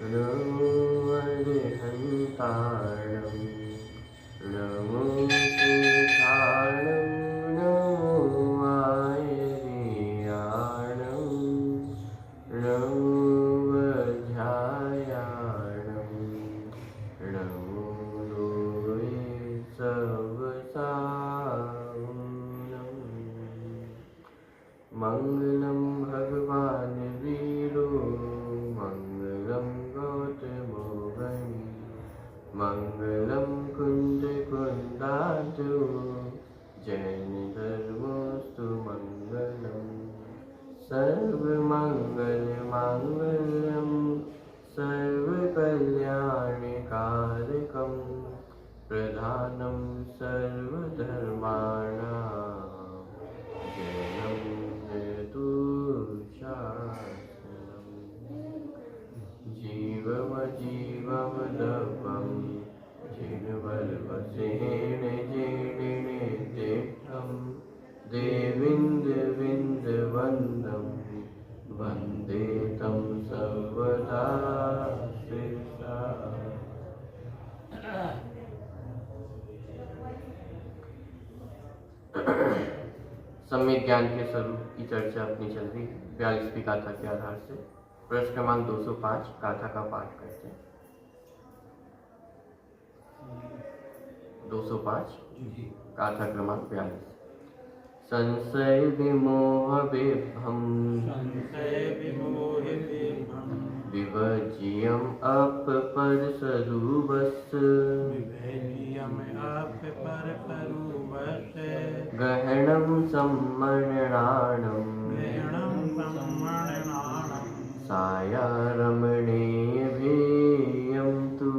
नमो अरिहन्ताणं नमो सीताणं नमो आयर्याणं नमो वज्रायाणं नमो लोये सवसानं मङ्गलं भगवान् वीरो मङ्गलं गौतमो वनि मङ्गलं कुन्दकुन्दातो जैनधर्मोऽस्तु मङ्गलम् सर्वमङ्गलमाङ्गल्यं सर्वकल्याणकारकं प्रधानं सर्वधर्माणां जयं जयतु शासनम् जीवमजीवमदपं जिनवल्वसेन जीर्णेन तीर्थं देवीन्द्रविन्दवन्दं वन्दे तं सर्वदा शिरसा। सम्यक ज्ञान के स्वरूप की चर्चा अपनी चल रही है 42वीं गाथा के आधार से। प्रश्न क्रमांक 205 गाथा का पाठ करते हैं। 205 गाथा क्रमांक 42। संशय विमोह विभ्रम विवर्ज्यम् अपपर स्वरूपस्य गहनं सम्मरणानं साया रमणीयभेयं तु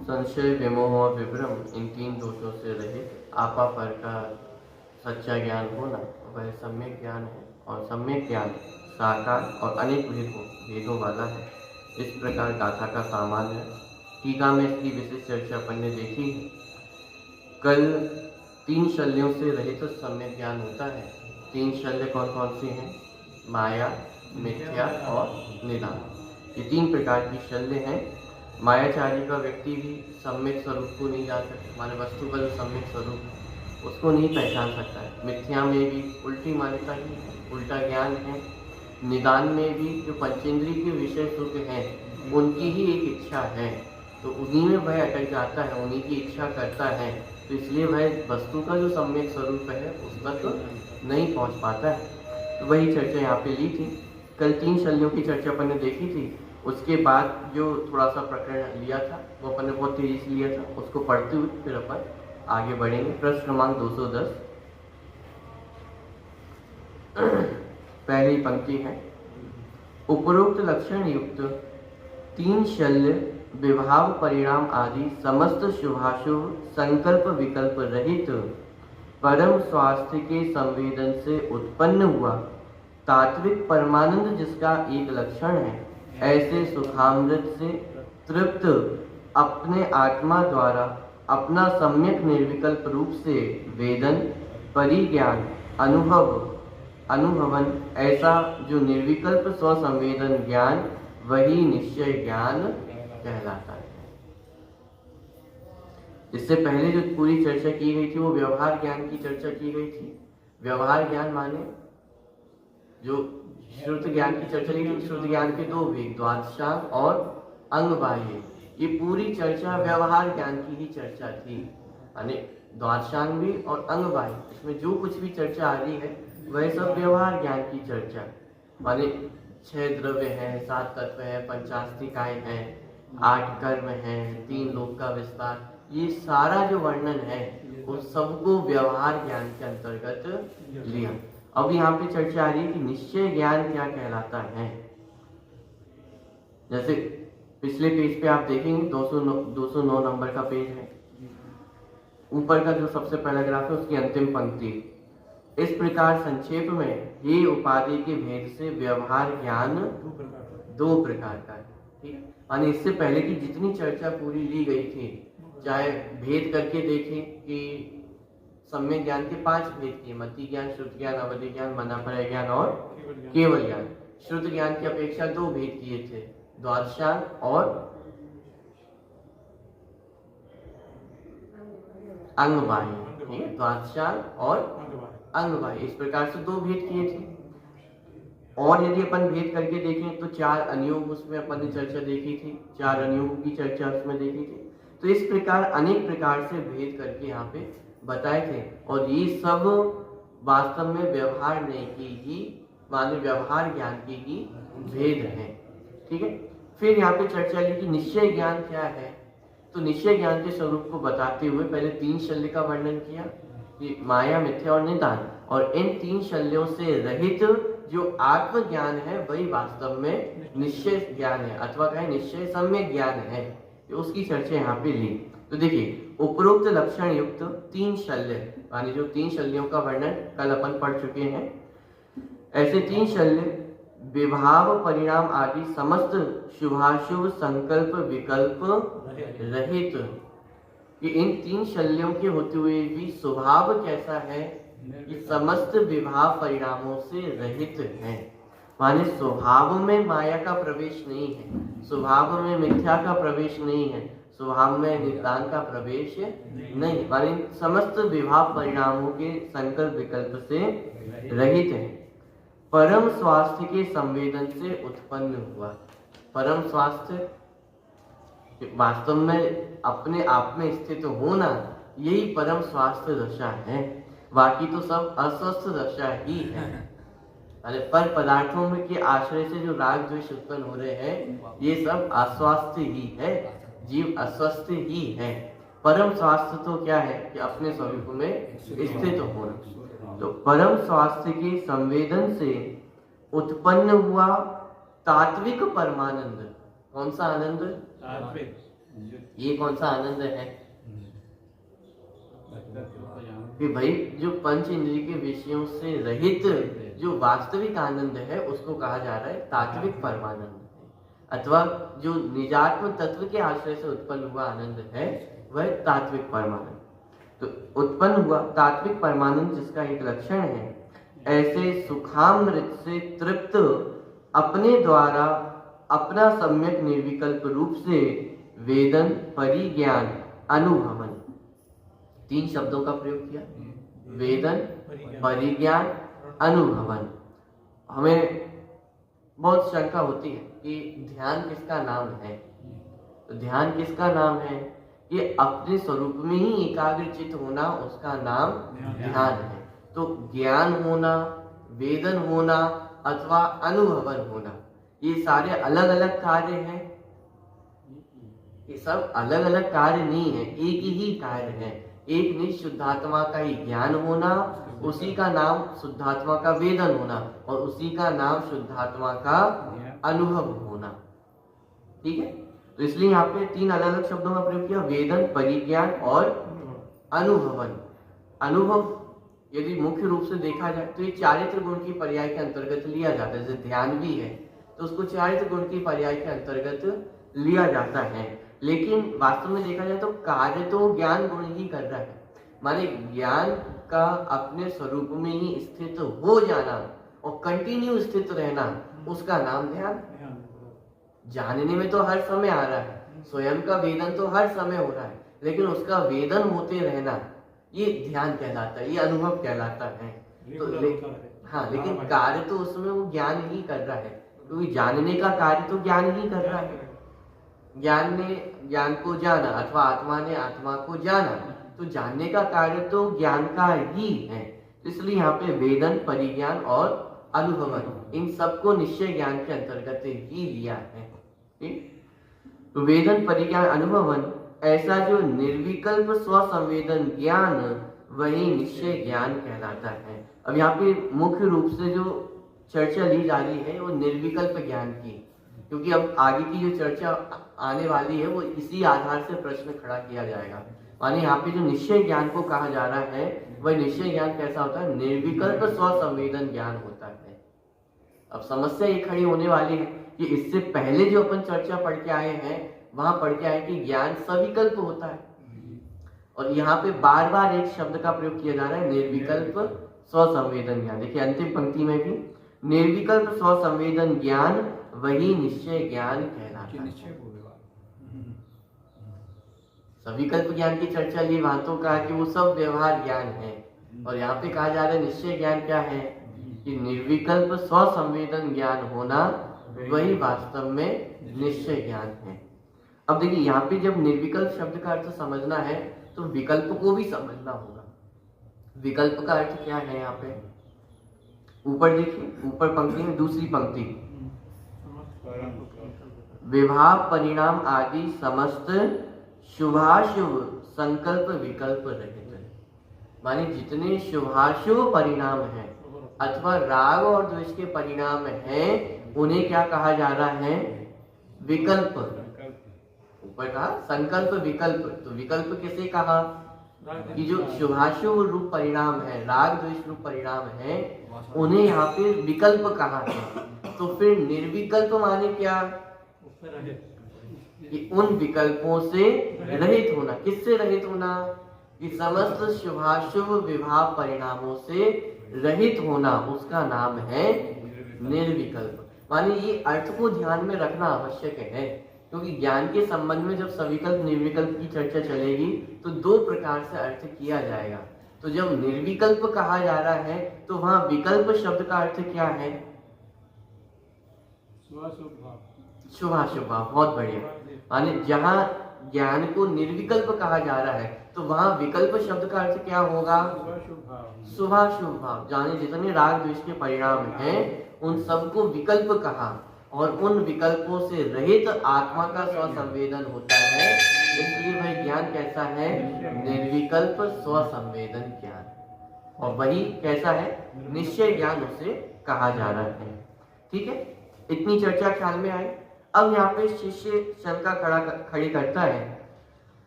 संशय विमोह और विभ्रम इन तीन दोषों से रहित आपा पर का सच्चा ज्ञान होना वह सम्यक ज्ञान है और सम्यक ज्ञान साकार और अनेक भेदों वाला है। इस प्रकार गाथा का सामान्य है। टीका में इसकी विशेष चर्चा अपन ने देखी है। कल 3 शल्यों से रहित सम्यक ज्ञान होता है। 3 शल्य कौन कौन से हैं? माया, मिथ्या और निदान। ये 3 प्रकार की शल्य हैं। मायाचारी का व्यक्ति भी सम्यक स्वरूप को नहीं जान सकता, हमारे वस्तु का जो सम्यक स्वरूप है उसको नहीं पहचान सकता है। मिथ्या में भी उल्टी मान्यता ही है, उल्टा ज्ञान है। निदान में भी जो पंचेंद्रिय के विषय सुख हैं उनकी ही एक इच्छा है, तो उन्हीं में वह अटक जाता है, उन्हीं की इच्छा करता है, तो इसलिए वह वस्तु का जो सम्यक स्वरूप है उस तक तो नहीं पहुँच पाता है। तो वही चर्चा यहाँ पे ली थी। कल 3 शल्यों की चर्चा अपन ने देखी थी। उसके बाद जो थोड़ा सा प्रकरण लिया था वो अपन ने बहुत तेजी से लिया था, उसको पढ़ते हुए फिर अपन आगे बढ़ेंगे। प्रश्न क्रमांक 210 पहली पंक्ति है। उपरोक्त लक्षण युक्त 3 शल्य विभाव परिणाम आदि समस्त शुभाशुभ संकल्प विकल्प रहित परम स्वास्थ्य के संवेदन से उत्पन्न हुआ तात्विक परमानंद जिसका एक लक्षण है, ऐसे सुखामृत से तृप्त अपने आत्मा द्वारा अपना सम्यक निर्विकल्प रूप से वेदन परिज्ञान अनुभवन ऐसा जो निर्विकल्प स्वसंवेदन ज्ञान वही निश्चय ज्ञान कहलाता है। इससे पहले जो पूरी चर्चा की गई थी वो व्यवहार ज्ञान की चर्चा की गई थी। व्यवहार ज्ञान माने जो श्रुत ज्ञान की चर्चा की थी, श्रुत ज्ञान के 2 वेग द्वादशांग और अंग बाह्य। ये पूरी चर्चा व्यवहार ज्ञान की ही चर्चा थी, यानी द्वादशांग भी और अंग बाह्य, इसमें जो कुछ भी चर्चा आ रही है वह सब व्यवहार ज्ञान की चर्चा। माने 6 द्रव्य हैं, 7 तत्व है, 50 हैं, 8 कर्म हैं, 3 लोक का विस्तार, ये सारा जो वर्णन है उस सबको व्यवहार ज्ञान के अंतर्गत लिया। अब यहाँ पे चर्चा आ रही है कि निश्चय ज्ञान क्या कहलाता है। जैसे पिछले पेज पे आप देखेंगे 209 नंबर का पेज है, ऊपर का जो सबसे पहला ग्राफ है उसकी अंतिम पंक्ति इस प्रकार संक्षेप में ये उपाधि के भेद से व्यवहार ज्ञान दो प्रकार का है। ठीक है, यानी इससे पहले की जितनी चर्चा पूरी ली गई थी, चाहे भेद करके देखें कि सम्यक ज्ञान के 5 भेद किए, मति ज्ञान, श्रुत ज्ञान, अवधि ज्ञान, मनापरय ज्ञान और केवल ज्ञान। श्रुत ज्ञान की अपेक्षा 2 भेद किए थे, द्वादशान और अंगबाह्य। ठीक है, द्वादशान और अंगबाह्य, इस प्रकार से 2 भेद किए थे। और यदि अपन भेद करके देखें तो 4 अनुयोग उसमें अपन ने चर्चा देखी थी, 4 अनुयोगों की चर्चा उसमें देखी थी। तो इस प्रकार अनेक प्रकार से भेद करके यहाँ पे बताए थे, और ये सब वास्तव में व्यवहार नहीं की ही, माने व्यवहार ज्ञान की ही भेद है। ठीक है, फिर यहाँ पे चर्चा ली कि निश्चय ज्ञान क्या है। तो निश्चय ज्ञान के स्वरूप को बताते हुए पहले 3 शल्य का वर्णन किया कि माया, मिथ्या और निदान, और इन 3 शल्यों से रहित जो आत्मज्ञान है वही वास्तव में निश्चय ज्ञान है, अथवा कहें निश्चय सम्यक ज्ञान है। तो उसकी चर्चा यहाँ पे ली। तो देखिए, उपरोक्त लक्षण युक्त 3 शल्य, यानी जो 3 शल्यों का वर्णन कल अपन पढ़ चुके हैं, ऐसे 3 शल्य विभाव, परिणाम आदि समस्त शुभाशुभ संकल्प विकल्प रहित, कि इन 3 शल्यों के होते हुए भी स्वभाव कैसा है कि समस्त विभाव परिणामों से रहित है। माने स्वभाव में माया का प्रवेश नहीं है, स्वभाव में मिथ्या का प्रवेश नहीं है, स्वभाव में निदान का प्रवेश नहीं, माने समस्त विभाव परिणामों के संकल्प विकल्प से रहित है। परम स्वास्थ्य के संवेदन से उत्पन्न हुआ। परम स्वास्थ्य वास्तव में अपने आप में स्थित होना, यही परम स्वास्थ्य दशा है। बाकी तो सब अस्वस्थ दशा ही है। अरे पर पदार्थों में के आश्रय से जो राग द्वेष उत्पन्न हो रहे हैं, ये सब अस्वास्थ्य ही है, जीव अस्वस्थ ही है। परम स्वास्थ्य तो क्या है कि अपने स्वरूप में स्थित होना। तो परम स्वास्थ्य के संवेदन से उत्पन्न हुआ तात्विक परमानंद। कौन सा आनंद? ये कौन सा आनंद है कि भाई जो पंच इंद्रिय के विषयों से रहित जो वास्तविक आनंद है, उसको कहा जा रहा है तात्विक परमानंद, अथवा जो निजात्म तत्व के आश्रय से उत्पन्न हुआ आनंद है वह तात्विक परमानंद। तो उत्पन्न हुआ तात्विक परमानंद जिसका एक लक्षण है, ऐसे सुखामृत से तृप्त अपने द्वारा अपना सम्यक निर्विकल्प रूप से वेदन, परिज्ञान, अनुभवन, 3 शब्दों का प्रयोग किया, वेदन, परिज्ञान, अनुभवन। हमें बहुत शंका होती है कि ध्यान किसका नाम है। तो ध्यान किसका नाम है कि अपने स्वरूप में ही एकाग्रचित होना, उसका नाम ध्यान है। तो ज्ञान होना, वेदन होना अथवा अनुभवन होना, ये सारे अलग अलग कार्य हैं। ये सब अलग अलग कार्य नहीं है, एक ही कार्य है। एक निज शुद्धात्मा का ही ज्ञान होना, उसी का नाम शुद्धात्मा का वेदन होना, और उसी का नाम शुद्धात्मा का अनुभव होना। ठीक है, तो इसलिए यहाँ पे 3 अलग अलग शब्दों का प्रयोग किया, वेदन, परिज्ञान और अनुभवन। अनुभव यदि मुख्य रूप से देखा जाए तो ये चारित्र गुण की पर्याय के अंतर्गत लिया जाता है। जैसे ध्यान भी है तो उसको चारित्र गुण की पर्याय के अंतर्गत लिया जाता है। लेकिन वास्तव में देखा जाए तो कार्य तो ज्ञान गुण ही कर रहा है। माने ज्ञान का अपने स्वरूप में ही स्थित हो जाना और कंटिन्यू स्थित रहना, उसका नाम ध्यान। जानने में तो हर समय आ रहा है, स्वयं का वेदन तो हर समय हो रहा है, लेकिन उसका वेदन होते रहना ये ध्यान कहलाता है, ये अनुभव कहलाता है। तो लेकिन कार्य तो उसमें वो ज्ञान ही कर रहा है, क्योंकि जानने का कार्य तो ज्ञान ही कर रहा है। ज्ञान ने ज्ञान को जाना अथवा आत्मा ने आत्मा को जाना, तो जानने का कार्य तो ज्ञान का ही है। इसलिए यहाँ पे वेदन, परिज्ञान और अनुभवन, इन सबको निश्चय ज्ञान के अंतर्गत ही लिया है। ठीक, तो वेदन, परिज्ञान, अनुभवन, ऐसा जो निर्विकल्प स्वसंवेदन ज्ञान, वही निश्चय ज्ञान कहलाता है। अब यहाँ पे मुख्य रूप से जो चर्चा ली जा रही है वो निर्विकल्प ज्ञान की, क्योंकि अब आगे की जो चर्चा आने वाली है वो इसी आधार से प्रश्न खड़ा किया जाएगा। माने यहाँ पे जो निश्चय ज्ञान को कहा जा रहा है वह निश्चय ज्ञान कैसा होता है? निर्विकल्प स्वसंवेदन ज्ञान होता है। अब समस्या ये खड़ी होने वाली है कि इससे पहले जो अपन चर्चा पढ़ के आए हैं वहां पढ़ के आए कि ज्ञान सविकल्प होता है, और यहाँ पे बार बार एक शब्द का प्रयोग किया जा रहा है, निर्विकल्प स्वसंवेदन ज्ञान। देखिए अंतिम पंक्ति में भी निर्विकल्प स्वसंवेदन ज्ञान वही निश्चय ज्ञान कहलाता है। सविकल्प ज्ञान की चर्चा ली, वहां तो कहा कि वो सब व्यवहार ज्ञान है, और यहाँ पे कहा जा रहा है निश्चय ज्ञान क्या है कि निर्विकल्प स्वसंवेदन ज्ञान होना वही वास्तव में निश्चय ज्ञान है। अब देखिए यहाँ पे जब निर्विकल्प शब्द का अर्थ समझना है तो विकल्प को भी समझना होगा। विकल्प का अर्थ क्या है? यहाँ पे ऊपर देखिए, ऊपर पंक्ति में दूसरी पंक्ति, विभाव परिणाम आदि समस्त शुभाशुभ संकल्प विकल्प रहित। माने जितने शुभाशुभ परिणाम हैं अथवा राग और द्वेष के परिणाम हैं उन्हें क्या कहा जा रहा है? विकल्प। ऊपर कहा संकल्प विकल्प, तो विकल्प किसे कहा कि जो शुभाशुभ रूप परिणाम है, राग द्वेष रूप परिणाम है, उन्हें यहाँ पे विकल्प कहा है। तो फिर निर्विकल्प माने क्या कि उन विकल्पों से रहित होना। किससे रहित होना? कि समस्त शुभाशुभ विभाव परिणामों से रहित होना, उसका नाम है निर्विकल्प। माने ये अर्थ को ध्यान में रखना आवश्यक है, क्योंकि ज्ञान के संबंध में जब सविकल्प निर्विकल्प की चर्चा चलेगी तो दो प्रकार से अर्थ किया जाएगा। तो जब निर्विकल्प कहा जा रहा है तो वहां विकल्प शब्द का अर्थ क्या है? शुभाशुभ भाव। बहुत बढ़िया। माने जहां ज्ञान को निर्विकल्प कहा जा रहा है तो वहां विकल्प शब्द का अर्थ क्या होगा? शुभाशुभ भाव। जाने जितने राग द्वेष के परिणाम हैं उन सबको विकल्प कहा, और उन विकल्पों से रहित आत्मा का स्वसंवेदन होता है, इसलिए वह ज्ञान कैसा है? निर्विकल्प स्वसंवेदन ज्ञान। और वही कैसा है? निश्चय ज्ञान उसे कहा जा रहा है। ठीक है, इतनी चर्चा ख्याल में आई। अब यहाँ पे शिष्य शंका खड़ी करता है,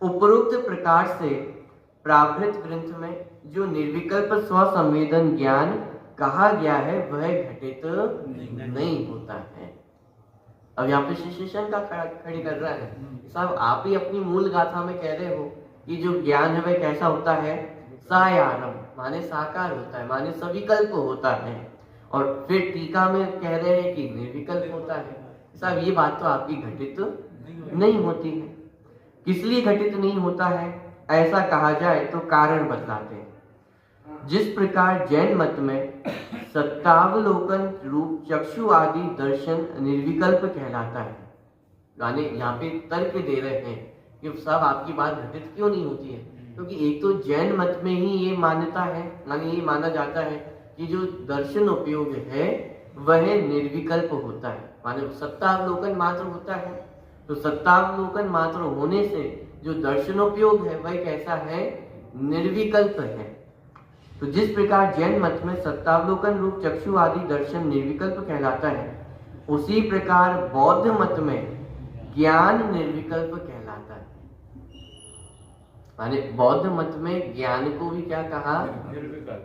उपरोक्त प्रकार से प्राकृत ग्रंथ में जो निर्विकल्प स्वसंवेदन ज्ञान कहा गया है वह घटित नहीं होता है। अब यहाँ पे शिष्य शंका खड़ी कर रहा है, साहब आप ही अपनी मूल गाथा में कह रहे हो कि जो ज्ञान है वह कैसा होता है? सायारम, माने साकार होता है, माने सविकल्प होता है, और फिर टीका में कह रहे हैं कि निर्विकल्प होता है। साहब ये बात तो आपकी घटित नहीं होती है। किस लिए घटित नहीं होता है? ऐसा कहा जाए तो कारण बतलाते हैं। जिस प्रकार जैन मत में सत्तावलोकन रूप चक्षु आदि दर्शन निर्विकल्प कहलाता है, यानी यहाँ पे तर्क दे रहे हैं कि साहब आपकी बात घटित क्यों नहीं होती है, क्योंकि एक तो जैन मत में ही ये मान्यता है, यानी ये माना जाता है कि जो दर्शन उपयोग है वह निर्विकल्प होता है, माने सत्तावलोकन मात्र होता है। तो सत्तावलोकन मात्र होने से जो दर्शनोपयोग है वह कैसा है? निर्विकल्प है। तो जिस प्रकार जैन मत में सत्तावलोकन रूप चक्षु आदि दर्शन निर्विकल्प कहलाता है, उसी प्रकार बौद्ध मत में ज्ञान निर्विकल्प कहलाता है। माने बौद्ध मत में ज्ञान को भी क्या कहा?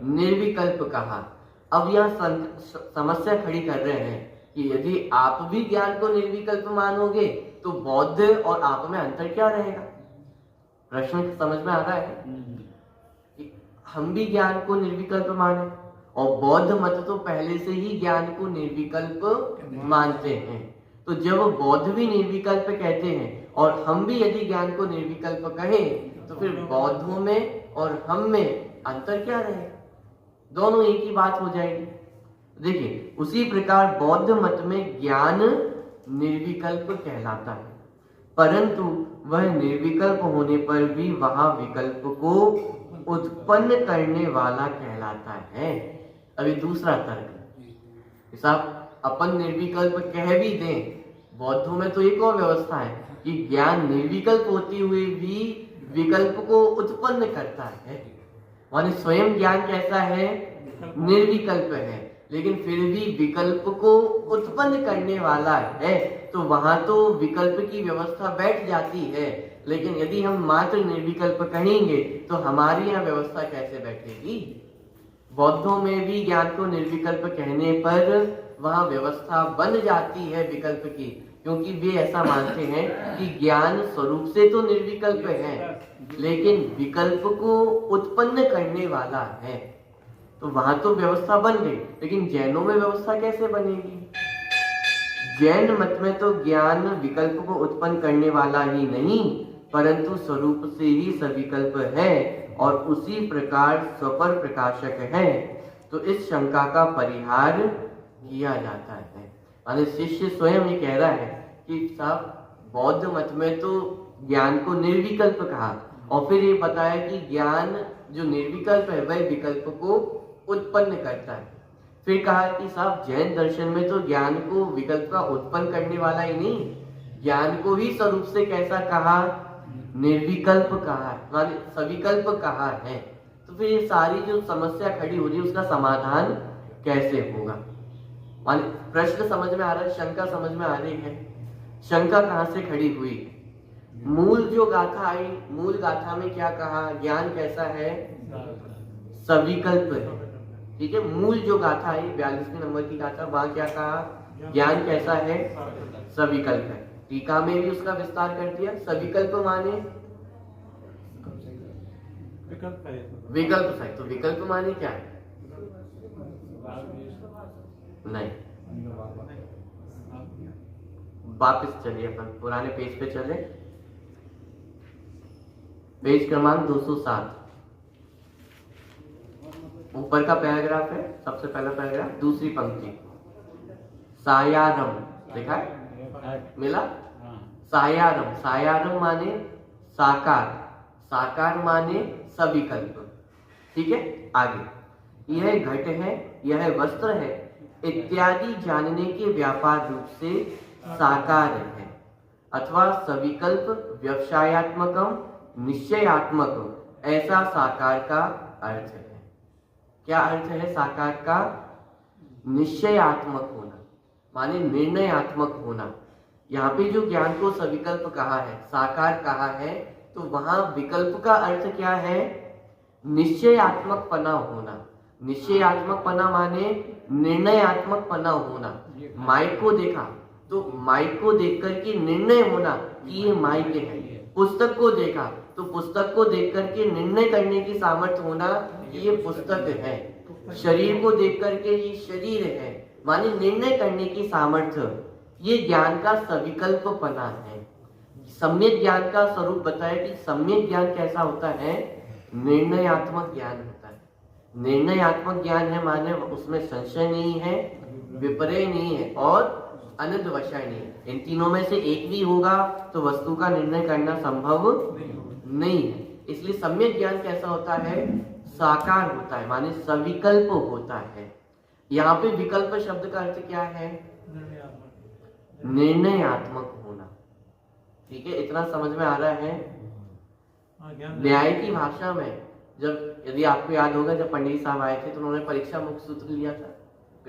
निर्विकल्प कहा। अब यह समस्या खड़ी कर रहे हैं कि यदि आप भी ज्ञान को निर्विकल्प मानोगे तो बौद्ध और आप में अंतर क्या रहेगा? प्रश्न समझ में आ रहा है कि हम भी ज्ञान को निर्विकल्प माने और बौद्ध मत तो पहले से ही ज्ञान को निर्विकल्प मानते हैं। तो जब बौद्ध भी निर्विकल्प कहते हैं और हम भी यदि ज्ञान को निर्विकल्प कहें तो फिर बौद्धों में और हम में अंतर क्या रहेगा? दोनों एक ही बात हो जाएगी। देखिए, उसी प्रकार बौद्ध मत में ज्ञान निर्विकल्प कहलाता है, परंतु वह निर्विकल्प होने पर भी वहां विकल्प को उत्पन्न करने वाला कहलाता है। अभी दूसरा तर्क, साहब अपन निर्विकल्प कह भी दें, बौद्धों में तो एक और व्यवस्था है कि ज्ञान निर्विकल्प होते हुए भी विकल्प को उत्पन्न करता है। माने स्वयं ज्ञान कैसा है? निर्विकल्प है, लेकिन फिर भी विकल्प को उत्पन्न करने वाला है। तो वहां तो विकल्प की व्यवस्था बैठ जाती है लेकिन यदि हम मात्र निर्विकल्प कहेंगे तो हमारी यहाँ व्यवस्था कैसे बैठेगी? बौद्धों में भी ज्ञान को निर्विकल्प कहने पर वहां व्यवस्था बन जाती है विकल्प की, क्योंकि वे ऐसा मानते हैं कि ज्ञान स्वरूप से तो निर्विकल्प है, लेकिन विकल्प को उत्पन्न करने वाला है। तो वहां तो व्यवस्था बन गई, लेकिन जैनों में व्यवस्था कैसे बनेगी? जैन मत में तो ज्ञान विकल्प को उत्पन्न करने वाला ही नहीं, परंतु स्वरूप से ही सविकल्प है और उसी प्रकार स्वपर प्रकाशक है। तो इस शंका का परिहार किया जाता है। माने शिष्य स्वयं ये कह रहा है कि साहब बौद्ध मत में तो ज्ञान को निर्विकल्प कहा और फिर ये बताया कि ज्ञान जो निर्विकल्प है वह विकल्प को उत्पन्न करता है। फिर कहा कि साहब जैन दर्शन में तो ज्ञान को विकल्प का उत्पन्न करने वाला ही नहीं, ज्ञान को ही स्वरूप से कैसा कहा? निर्विकल्प कहा है, माने सविकल्प कहा है। तो फिर ये सारी जो समस्या खड़ी हो रही है उसका समाधान कैसे होगा? माने प्रश्न समझ में आ रहा है, शंका समझ में आ रही है। शंका कहाँ से खड़ी हुई? मूल जो गाथा आई, मूल गाथा में क्या कहा? ज्ञान कैसा है? सविकल्प है। ठीक है, मूल जो गाथा आई 42वें नंबर की गाथा, वहां क्या कहा? ज्ञान कैसा है? सविकल्प है। टीका में भी उसका विस्तार कर दिया। सविकल्प माने विकल्प है, तो विकल्प माने क्या है? नहीं, वापस चलिए अपन पुराने पेज पे चले, पेज क्रमांक 207, ऊपर का पैराग्राफ है, सबसे पहला पैराग्राफ, दूसरी पंक्ति। सायारम देखा है? मिला? सायारम, सायारम माने साकार, साकार माने सविकल्प। ठीक है, आगे। यह घट है, यह वस्त्र है इत्यादि जानने के व्यापार रूप से साकार है अथवा सविकल्प व्यवसायात्मकम निश्चयात्मकम, ऐसा साकार का अर्थ है। क्या अर्थ है साकार का? निश्चयात्मक होना, माने निर्णयात्मक होना। यहाँ पे जो ज्ञान को सविकल्प कहा है, साकार कहा है, तो वहां विकल्प का अर्थ क्या है? निश्चयात्मक पना होना। निश्चयात्मक पना माने निर्णयात्मक पना होना। माइक को देखा तो माइक को देख करके निर्णय होना कि ये माइक है। पुस्तक को देखा तो पुस्तक को देख करके निर्णय करने की सामर्थ्य होना कि ये पुस्तक है। शरीर को देख करके ये शरीर है, माने निर्णय करने की सामर्थ्य। ये ज्ञान का सविकल्प पना है। सम्यक ज्ञान का स्वरूप बताया कि सम्यक ज्ञान कैसा होता है? निर्णयात्मक ज्ञान होता है। निर्णयात्मक ज्ञान है माने उसमें संशय नहीं है, विपर्य नहीं है और अनद्वशय नहीं है। इन तीनों में से एक भी होगा तो वस्तु का निर्णय करना संभव नहीं है। इसलिए सम्यक ज्ञान कैसा होता है? साकार होता है, माने सविकल्प होता है। यहाँ पे विकल्प शब्द का अर्थ क्या है? निर्णयात्मक होना। ठीक है, इतना समझ में आ रहा है? न्याय की भाषा में जब, यदि आपको याद होगा, जब पंडित साहब आए थे तो उन्होंने परीक्षा मुख सूत्र लिया था,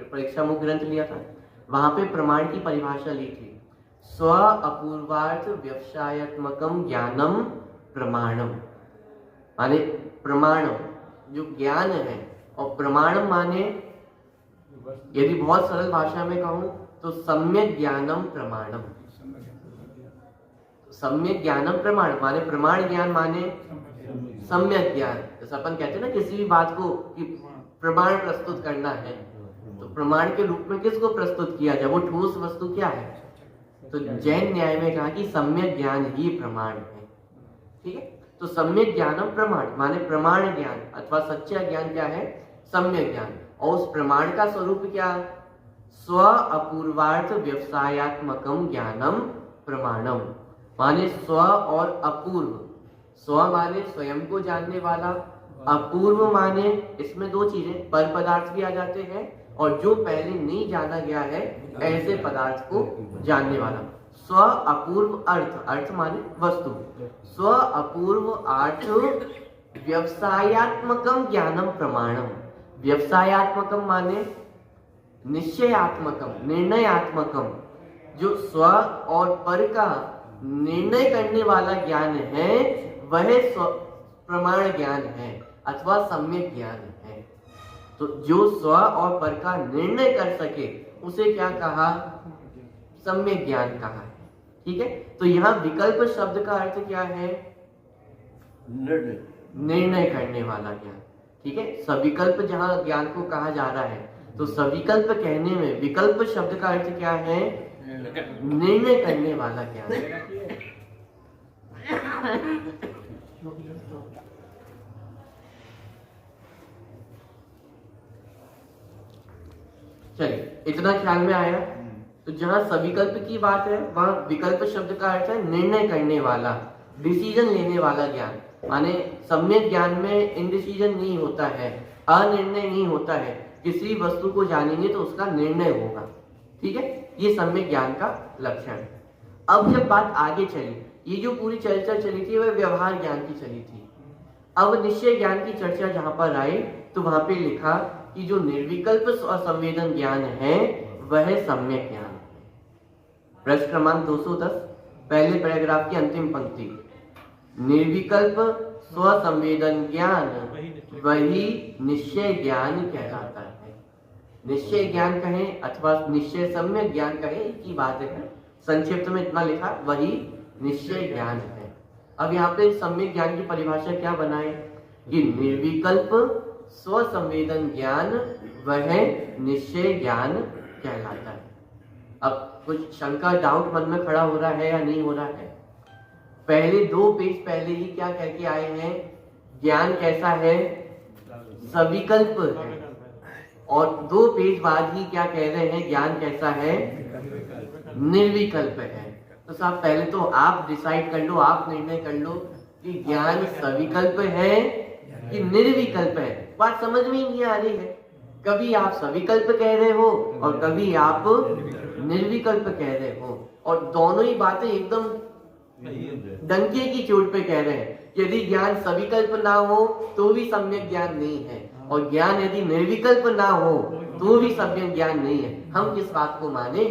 परीक्षा मुख ग्रंथ लिया था, वहां पे प्रमाण की परिभाषा ली थी। स्व अपूर्वार्थ व्यवसायात्मकम ज्ञानम प्रमाणम, माने प्रमाण जो ज्ञान है, और प्रमाणम माने यदि बहुत सरल भाषा में कहूं तो सम्यक ज्ञानम प्रमाणम। सम्यक ज्ञानम प्रमाण माने प्रमाण ज्ञान माने सम्यक ज्ञान। जैसे अपन कहते हैं ना किसी भी बात को कि प्रमाण प्रस्तुत करना है, तो प्रमाण के रूप में किसको प्रस्तुत किया जाए? वो ठोस वस्तु क्या है? तो जैन न्याय में कहा कि सम्यक ज्ञान ही प्रमाण है। ठीक है, तो सम्यक ज्ञानम प्रमाण माने प्रमाण ज्ञान अथवा सच्चा ज्ञान क्या है? सम्यक ज्ञान। और उस प्रमाण का स्वरूप क्या? स्व अपूर्वार्थ व्यवसायात्मकम ज्ञानम प्रमाणम, माने स्व और अपूर्व। स्व माने स्वयं को जानने वाला, अपूर्व माने इसमें दो चीजें, पर पदार्थ भी आ जाते हैं और जो पहले नहीं जाना गया है ऐसे पदार्थ को जानने वाला। स्व अपूर्व अर्थ, अर्थ माने वस्तु, स्व अपूर्व अर्थ व्यवसायात्मकम ज्ञानम प्रमाणम। व्यवसायात्मकम माने निश्चयात्मकम, निर्णयात्मकम, जो स्व और पर का निर्णय करने वाला ज्ञान है वह प्रमाण ज्ञान है अथवा सम्यक ज्ञान है। तो जो स्व और पर का निर्णय कर सके उसे क्या कहा? सम्यक ज्ञान कहा है। ठीक है, तो यहाँ विकल्प शब्द का अर्थ क्या है? निर्णय करने वाला ज्ञान। ठीक है, सविकल्प जहाँ ज्ञान को कहा जा रहा है तो सविकल्प कहने में विकल्प शब्द का अर्थ क्या है? निर्णय करने वाला ज्ञान। चलिए, इतना ख्याल में आया। तो जहां सविकल्प की बात है वहां विकल्प शब्द का अर्थ है निर्णय करने वाला, डिसीजन लेने वाला ज्ञान। माने सम्यक ज्ञान में इंडिसीजन नहीं होता है, अनिर्णय नहीं होता है। किसी वस्तु को जानेंगे तो उसका निर्णय होगा। ठीक है, ये सम्यक ज्ञान का लक्षण है। अब जब बात आगे चली, ये जो पूरी चर्चा चली थी वह व्यवहार ज्ञान की चली थी। अब निश्चय ज्ञान की चर्चा जहां पर आई तो वहां पे लिखा कि जो निर्विकल्प संवेदन ज्ञान है वह सम्यक ज्ञान है। प्रश्न क्रमांक 210, पहले पैराग्राफ की अंतिम पंक्ति। निर्विकल्प स्वसंवेदन ज्ञान वही निश्चय ज्ञान कहलाता है। निश्चय ज्ञान कहें अथवा निश्चय सम्यक ज्ञान कहें, एक ही बात है। संक्षिप्त में इतना लिखा, वही निश्चय ज्ञान है। अब यहाँ पे सम्यक ज्ञान की परिभाषा क्या बनाए कि निर्विकल्प स्वसंवेदन ज्ञान वह निश्चय ज्ञान कहलाता है। अब कुछ शंका डाउट मन में खड़ा हो रहा है या नहीं हो रहा है? पहले 2 पेज पहले ही क्या कह के आए हैं? ज्ञान कैसा है? सविकल्प है। और 2 पेज बाद ही क्या कह रहे हैं? ज्ञान कैसा है? निर्विकल्प है। तो साहब पहले तो आप डिसाइड कर लो, आप निर्णय कर लो कि ज्ञान सविकल्प है कि निर्विकल्प है। बात समझ में ही नहीं आ रही है। कभी आप सविकल्प कह रहे हो और कभी आप निर्विकल्प कह रहे हो, और दोनों ही बातें एकदम डंके की चोट पे कह रहे हैं। यदि ज्ञान सविकल्प ना हो तो भी सम्यक ज्ञान नहीं है, और ज्ञान यदि निर्विकल्प ना हो तो भी सम्यक ज्ञान नहीं है। हम किस बात को माने?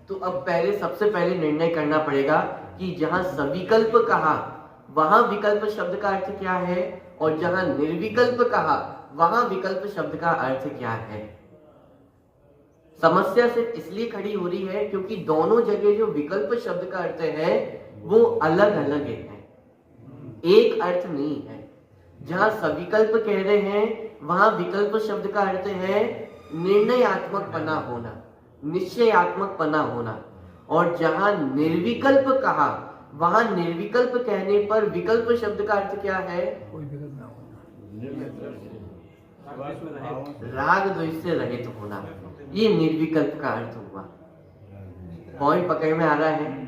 तो अब पहले सबसे पहले निर्णय करना पड़ेगा कि जहां सविकल्प कहा वहां विकल्प शब्द का अर्थ क्या है, और जहां निर्विकल्प कहा वहां विकल्प शब्द का अर्थ क्या है। समस्या सिर्फ इसलिए खड़ी हो रही है क्योंकि दोनों जगह जो विकल्प शब्द का अर्थ है वो अलग अलग है, एक अर्थ नहीं है। जहां सविकल्प कह रहे हैं वहां विकल्प शब्द का अर्थ है निर्णयात्मक पना होना, निश्चयात्मक पना होना। और जहां निर्विकल्प कहा वहां निर्विकल्प कहने पर विकल्प शब्द का अर्थ क्या है? राग द्वेष से रहित होना। ये निर्विकल्प का अर्थ हुआ। पॉइंट पकड़ में आ रहा है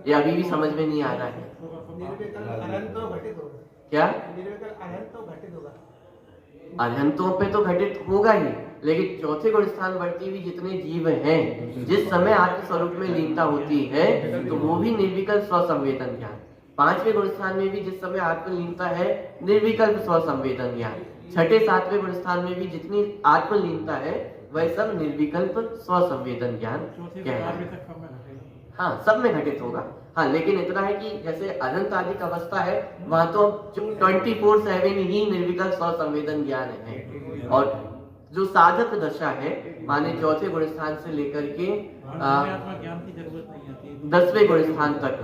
या अभी भी समझ में नहीं आ रहा है? क्या अरहंतों पे तो घटित होगा ही, लेकिन चौथे गुण स्थान वर्ती हुई जितने जीव हैं, जिस समय आत्म स्वरूप में लीनता होती है तो वो भी निर्विकल्प स्वसंवेदन ज्ञान। 5वें गुण स्थान में भी जिस समय आत्म लीनता है निर्विकल्प स्वसंवेदन ज्ञान। 6ठे 7वें गुण स्थान में भी जितनी आत्म लीनता है वह सब निर्विकल्प स्वसंवेदन ज्ञान कहलाता है। हाँ, सब में घटित होगा। हाँ, लेकिन इतना है कि जैसे अनंत आदिक अवस्था है वहां तो 24/7 ही निर्विकल्प स्वसंवेदन ज्ञान है। और जो साधक दशा है, माने चौथे गुण स्थान से लेकर के 10वें गुण स्थान तक,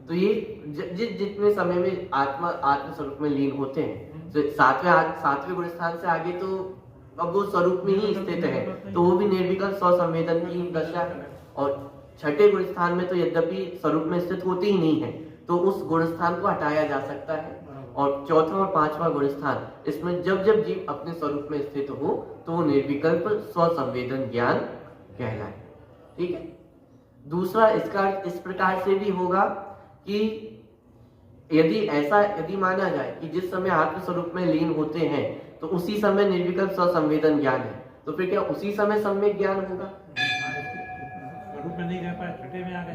तो ये जितने समय में आत्म स्वरूप में लीन होते हैं, तो 7वें गुण स्थान से आगे तो अब वो स्वरूप में ही स्थित है, तो वो भी निर्विकल्प स्वसंवेदन की दशा है। और 6ठे गुण स्थान में तो यद्यपि स्वरूप में स्थित होती ही नहीं है, तो उस गुण स्थान को हटाया जा सकता है। और 4था और 5वां गुण स्थान, इसमें जब जब जीव अपने स्वरूप में स्थित हो तो वो निर्विकल्प स्वसंवेदन ज्ञान कहलाए। ठीक है। दूसरा इसका इस प्रकार से भी होगा कि यदि माना जाए कि जिस समय आत्म स्वरूप में लीन होते हैं तो उसी समय निर्विकल्प स्वसंवेदन ज्ञान है, तो फिर क्या उसी समय सम्यक ज्ञान होगा?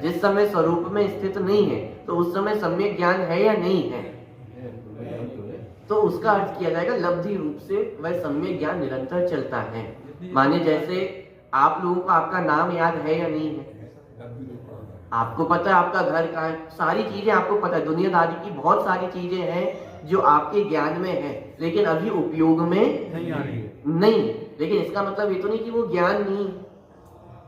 जिस समय स्वरूप में स्थित नहीं है तो उस समय सम्यक ज्ञान है या नहीं है? तो उसका अर्थ किया जाएगा लब्धि रूप से वह सम्यक ज्ञान निरंतर चलता है। माने जैसे आप लोगों को आपका नाम याद है या नहीं है? आपको पता है आपका घर कहाँ है, सारी चीजें आपको पता है, दुनियादारी की बहुत सारी चीजें हैं जो आपके ज्ञान में है, लेकिन अभी उपयोग में नहीं आ रही है। नहीं। लेकिन इसका मतलब ये तो नहीं कि वो ज्ञान नहीं।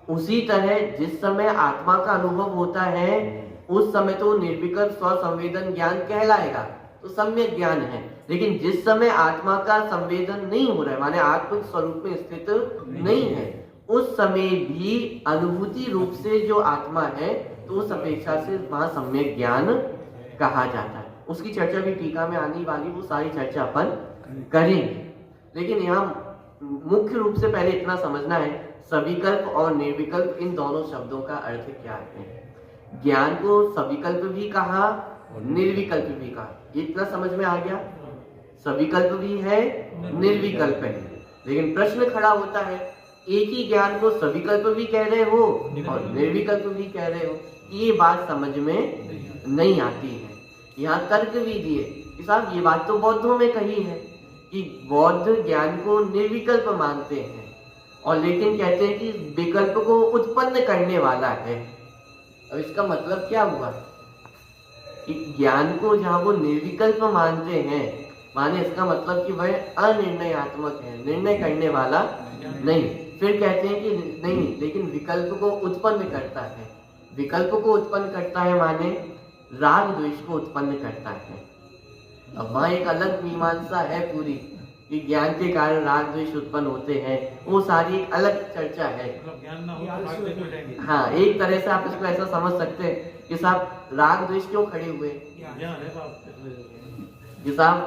उसी तरह जिस समय आत्मा का अनुभव होता है उस समय तो निर्विकल्प स्वसंवेदन ज्ञान कहलाएगा, तो सम्यक ज्ञान है। लेकिन जिस समय आत्मा का संवेदन नहीं हो रहा है, माने आत्म स्वरूप में स्थित नहीं है, उस समय भी अनुभूति रूप से जो आत्मा है तो उस अपेक्षा से वहां सम्यक ज्ञान कहा जाता है। उसकी चर्चा भी टीका में आने वाली, वो सारी चर्चा अपन करेंगे। लेकिन यहाँ मुख्य रूप से पहले इतना समझना है, सविकल्प और निर्विकल्प इन दोनों शब्दों का अर्थ क्या है। ज्ञान को सविकल्प भी कहा, निर्विकल्प भी कहा, इतना समझ में आ गया। सविकल्प भी है, निर्विकल्प है। लेकिन प्रश्न खड़ा होता है, एक ही ज्ञान को सविकल्प भी कह रहे हो और निर्विकल्प भी कह रहे हो, ये बात समझ में नहीं आती है। यहाँ तर्क भी दिए कि साहब ये बात तो बौद्धों में कही है कि बौद्ध ज्ञान को निर्विकल्प मानते हैं, और लेकिन कहते हैं कि विकल्प को उत्पन्न करने वाला है। अब इसका मतलब क्या हुआ कि ज्ञान को जहां वो निर्विकल्प मानते हैं, माने इसका मतलब कि वह अनिर्णयात्मक है, निर्णय करने वाला नहीं। फिर कहते हैं कि नहीं, लेकिन विकल्प को उत्पन्न करता है। विकल्प को उत्पन्न करता है माने राग द्वेष को उत्पन्न करता है। अब वहां एक अलग मीमांसा है पूरी कि ज्ञान के कारण राग द्वेष उत्पन्न होते हैं, वो सारी एक अलग चर्चा है। ज्ञान ना हो तो राग द्वेष हो जाएंगे। हाँ, एक तरह से आप इसको ऐसा समझ सकते हैं कि साहब राग द्वेष क्यों खड़े हुए कि साहब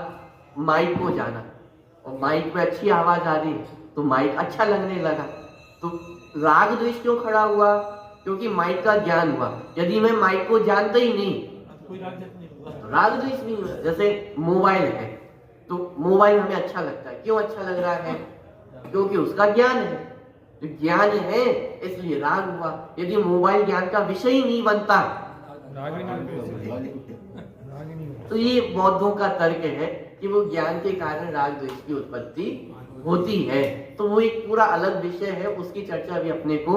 माइक को जाना और माइक में अच्छी आवाज आ रही तो माइक अच्छा लगने लगा, तो राग द्वेष क्यों खड़ा हुआ? क्योंकि माइक का ज्ञान हुआ। यदि मैं माइक को जानता ही नहीं, राग द्वेष नहीं हुआ। जैसे मोबाइल है तो मोबाइल हमें अच्छा लगता है, क्यों अच्छा लग रहा है? क्योंकि उसका ज्ञान है, तो ज्ञान है इसलिए राग हुआ। यदि मोबाइल ज्ञान का विषय ही नहीं बनता तो ये बौद्धों का तर्क है कि वो ज्ञान के कारण राग द्वेष की उत्पत्ति होती है। तो वो एक पूरा अलग विषय है, उसकी चर्चा भी अपने को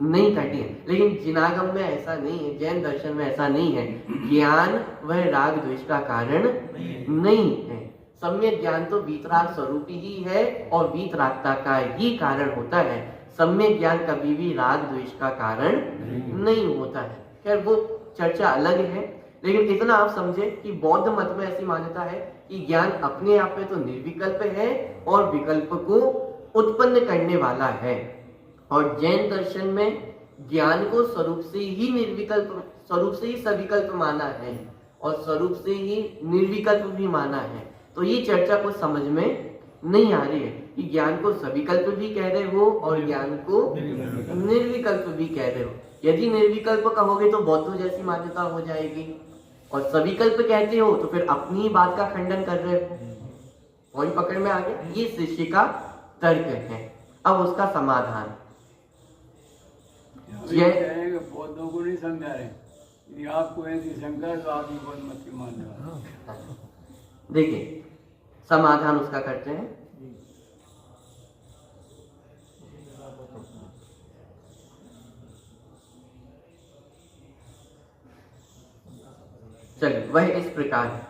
नहीं करनी है। लेकिन जिनागम में ऐसा नहीं है, जैन दर्शन में ऐसा नहीं है। ज्ञान वह राग द्वेष का कारण नहीं है। सम्यक ज्ञान तो वीतराग स्वरूप ही है और वीतरागता का ही कारण होता है। सम्यक ज्ञान कभी भी राग द्वेष का कारण नहीं होता है। खैर वो चर्चा अलग है, लेकिन इतना आप समझे कि बौद्ध मत में ऐसी मान्यता है कि ज्ञान अपने आप में तो निर्विकल्प है और विकल्प को उत्पन्न करने वाला है। और जैन दर्शन में ज्ञान को स्वरूप से ही निर्विकल्प, स्वरूप से ही सविकल्प माना है और स्वरूप से ही निर्विकल्प भी माना है। तो ये चर्चा को समझ में नहीं आ रही है कि ज्ञान को सविकल्प भी कह रहे हो और ज्ञान को निर्विकल्प भी कह रहे हो। यदि निर्विकल्प कहोगे तो बौद्धों जैसी मान्यता हो जाएगी, और सविकल्प कहते हो तो फिर अपनी ही बात का खंडन कर रहे हो। पॉइंट पकड़ में आ गया? ये शिष्य का तर्क है। अब उसका समाधान बौद्धों को नहीं समझा रहे, यदि आपको ऐसी शंका तो आप ही बौद्ध मत के मानने वाले। देखिए समाधान उसका करते हैं। चलिए, वह इस प्रकार है।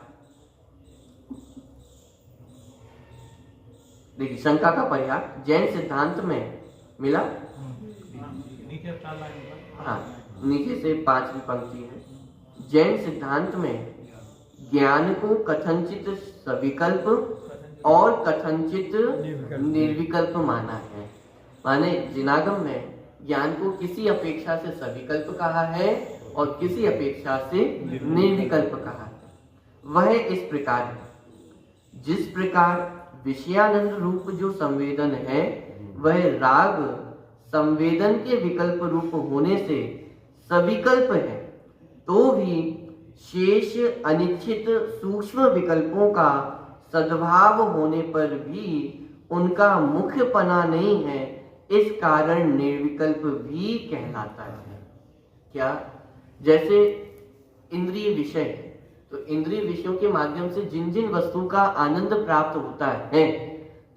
देखिए शंका का परिहार जैन सिद्धांत में मिला। हाँ, नीचे से 5वीं पंक्ति है। जैन सिद्धांत में ज्ञान को कथनचित सविकल्प और कथनचित निर्विकल्प माना है। माने जिनागम में ज्ञान को किसी अपेक्षा से सविकल्प कहा है और किसी अपेक्षा से निर्विकल्प कहा है। वह इस प्रकार है, जिस प्रकार विषयानंद रूप जो संवेदन है वह राग संवेदन के विकल्प रूप होने से सविकल्प है, तो भी शेष अनिश्चित सूक्ष्म विकल्पों का सद्भाव होने पर भी उनका मुख्यपना नहीं है, इस कारण निर्विकल्प भी कहलाता है। क्या? जैसे इंद्रिय विषय है, तो इंद्रिय विषयों के माध्यम से जिन जिन वस्तुओं का आनंद प्राप्त होता है,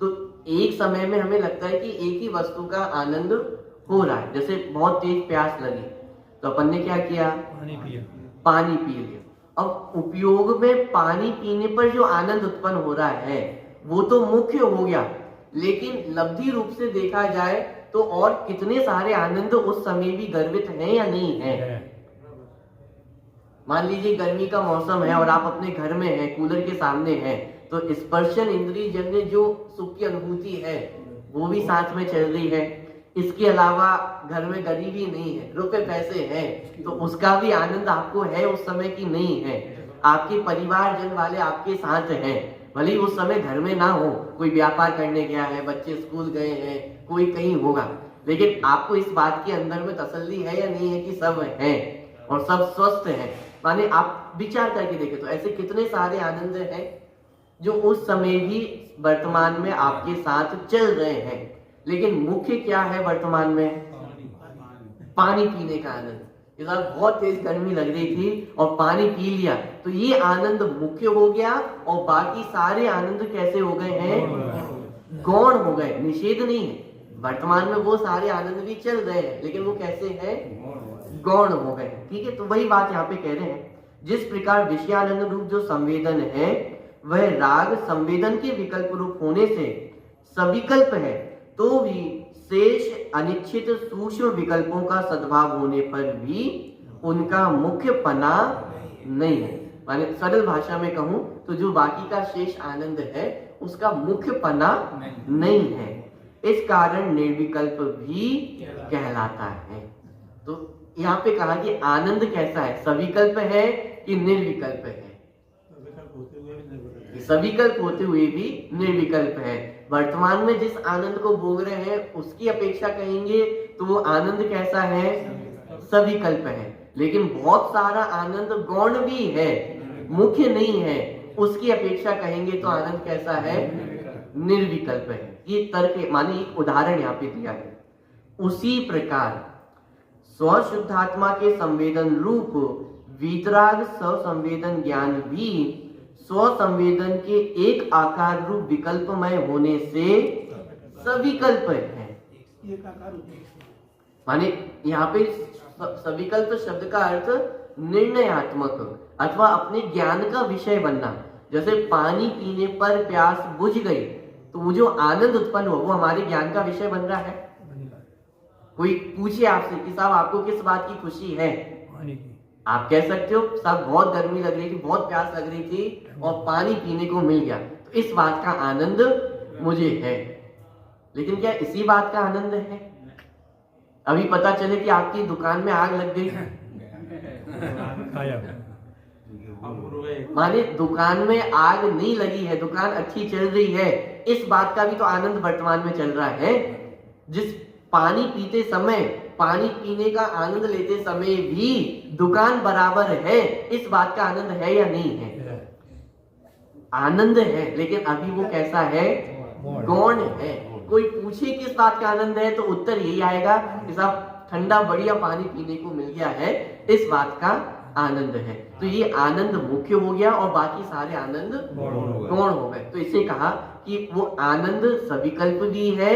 तो एक समय में हमें लगता है कि एक ही वस्तु का आनंद हो रहा है, जैसे बहुत तेज प्यास लगी तो अपन ने क्या किया, पानी पी लिया। अब उपयोग में पानी पीने पर जो आनंद उत्पन्न हो रहा है वो तो मुख्य हो गया, लेकिन लब्धि रूप से देखा जाए तो और कितने सारे आनंद उस समय भी गर्वित हैं या नहीं है। मान लीजिए गर्मी का मौसम है और आप अपने घर में हैं, कूलर के सामने हैं, तो स्पर्शन इंद्रिय जन्य जो सुख की अनुभूति है वो भी साथ में चल रही है। इसके अलावा घर में गरीबी नहीं है, रुपए पैसे हैं, तो उसका भी आनंद आपको है उस समय की नहीं है। आपके परिवारजन वाले आपके साथ हैं, भले ही उस समय घर में ना हो, कोई व्यापार करने गया है, बच्चे स्कूल गए हैं, कोई कहीं होगा, लेकिन आपको इस बात के अंदर में तसल्ली है या नहीं है कि सब हैं और सब स्वस्थ हैं। माने आप विचार करके देखें तो ऐसे कितने सारे आनंद हैं जो उस समय भी वर्तमान में आपके साथ चल रहे हैं, लेकिन मुख्य क्या है वर्तमान में, पानी पीने का आनंद। इस बार बहुत तेज गर्मी लग रही थी और पानी पी लिया तो ये आनंद मुख्य हो गया, और बाकी सारे आनंद कैसे हो गए हैं, गौण हो गए। निषेध नहीं है, वर्तमान में वो सारे आनंद भी चल रहे हैं, लेकिन वो कैसे हैं, गौण हो गए। ठीक है, तो वही बात यहाँ पे कह रहे हैं, जिस प्रकार विषयानंद रूप जो संवेदन है वह राग संवेदन के विकल्प रूप होने से सविकल्प है, तो भी शेष अनिश्चित सूक्ष्म विकल्पों का सद्भाव होने पर भी उनका मुख्य पना नहीं है। माने सरल भाषा में कहूं तो जो बाकी का शेष आनंद है उसका मुख्य पना नहीं है, इस कारण निर्विकल्प भी कहलाता है। तो यहाँ पे कहा कि आनंद कैसा है, सविकल्प है कि निर्विकल्प है। सविकल्प होते हुए भी निर्विकल्प है। वर्तमान में जिस आनंद को भोग रहे हैं उसकी अपेक्षा कहेंगे तो वो आनंद कैसा है, सविकल्प है। लेकिन बहुत सारा आनंद गौण भी है, मुख्य नहीं है, उसकी अपेक्षा कहेंगे तो आनंद कैसा है, निर्विकल्प है। ये तर्क माने एक उदाहरण यहाँ पे दिया है। उसी प्रकार स्वशुद्धात्मा के संवेदन रूप वीतराग ससंवेदन ज्ञान भी स्वसंवेदन के एक आकार रूप विकल्पमय होने से सविकल्प है। माने यहाँ पे सविकल्प शब्द का अर्थ निर्णयात्मक अथवा अपने ज्ञान का विषय बनना। जैसे पानी पीने पर प्यास बुझ गई तो वो जो आनंद उत्पन्न हो वो हमारे ज्ञान का विषय बन रहा है। कोई पूछे आपसे कि साहब आपको किस बात की खुशी है, आप कह सकते हो साहब बहुत गर्मी लग रही थी, बहुत प्यास लग रही थी और पानी पीने को मिल गया, तो इस बात का आनंद मुझे है। लेकिन क्या इसी बात का आनंद है? अभी पता चले कि आपकी दुकान में आग लग गई, माने दुकान में आग नहीं लगी है, दुकान अच्छी चल रही है, इस बात का भी तो आनंद वर्तमान में चल रहा है। जिस पानी पीते समय, पानी पीने का आनंद लेते समय भी दुकान बराबर है, इस बात का आनंद है या नहीं है? आनंद है, लेकिन अभी वो कैसा है, गौण है। कोई पूछे किस बात का आनंद है तो उत्तर यही आएगा कि साहब ठंडा बढ़िया पानी पीने को मिल गया है, इस बात का आनंद है। तो ये आनंद मुख्य हो गया और बाकी सारे आनंद गौण हो गए। तो इसे कहा कि वो आनंद सविकल्प भी है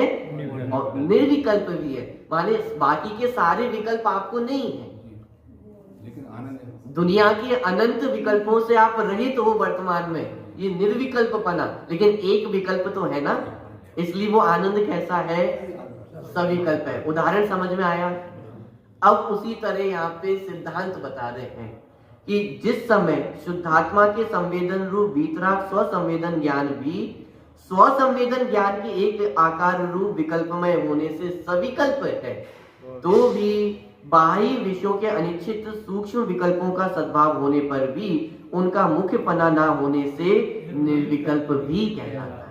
और निर्विकल्प भी है, माने बाकी के सारे विकल्प आपको नहीं है, लेकिन आनंद है। दुनिया के अनंत विकल्पों से आप रहित हो वर्तमान में, ये निर्विकल्पपना, लेकिन एक विकल्प तो है ना, इसलिए वो आनंद कैसा है, सविकल्प है। उदाहरण समझ में आया? अब उसी तरह यहाँ पे सिद्धांत बता रहे हैं कि जिस समय शुद्धात्मा के संवेदन रूप वीतराग स्वसंवेदन ज्ञान भी स्वसंवेदन ज्ञान के एक आकार रूप विकल्पमय होने से सविकल्प है, तो भी बाह्य विषयों के अनिश्चित सूक्ष्म विकल्पों का सद्भाव होने पर भी उनका मुख्य पना ना होने से निर्विकल्प भी कहलाता है।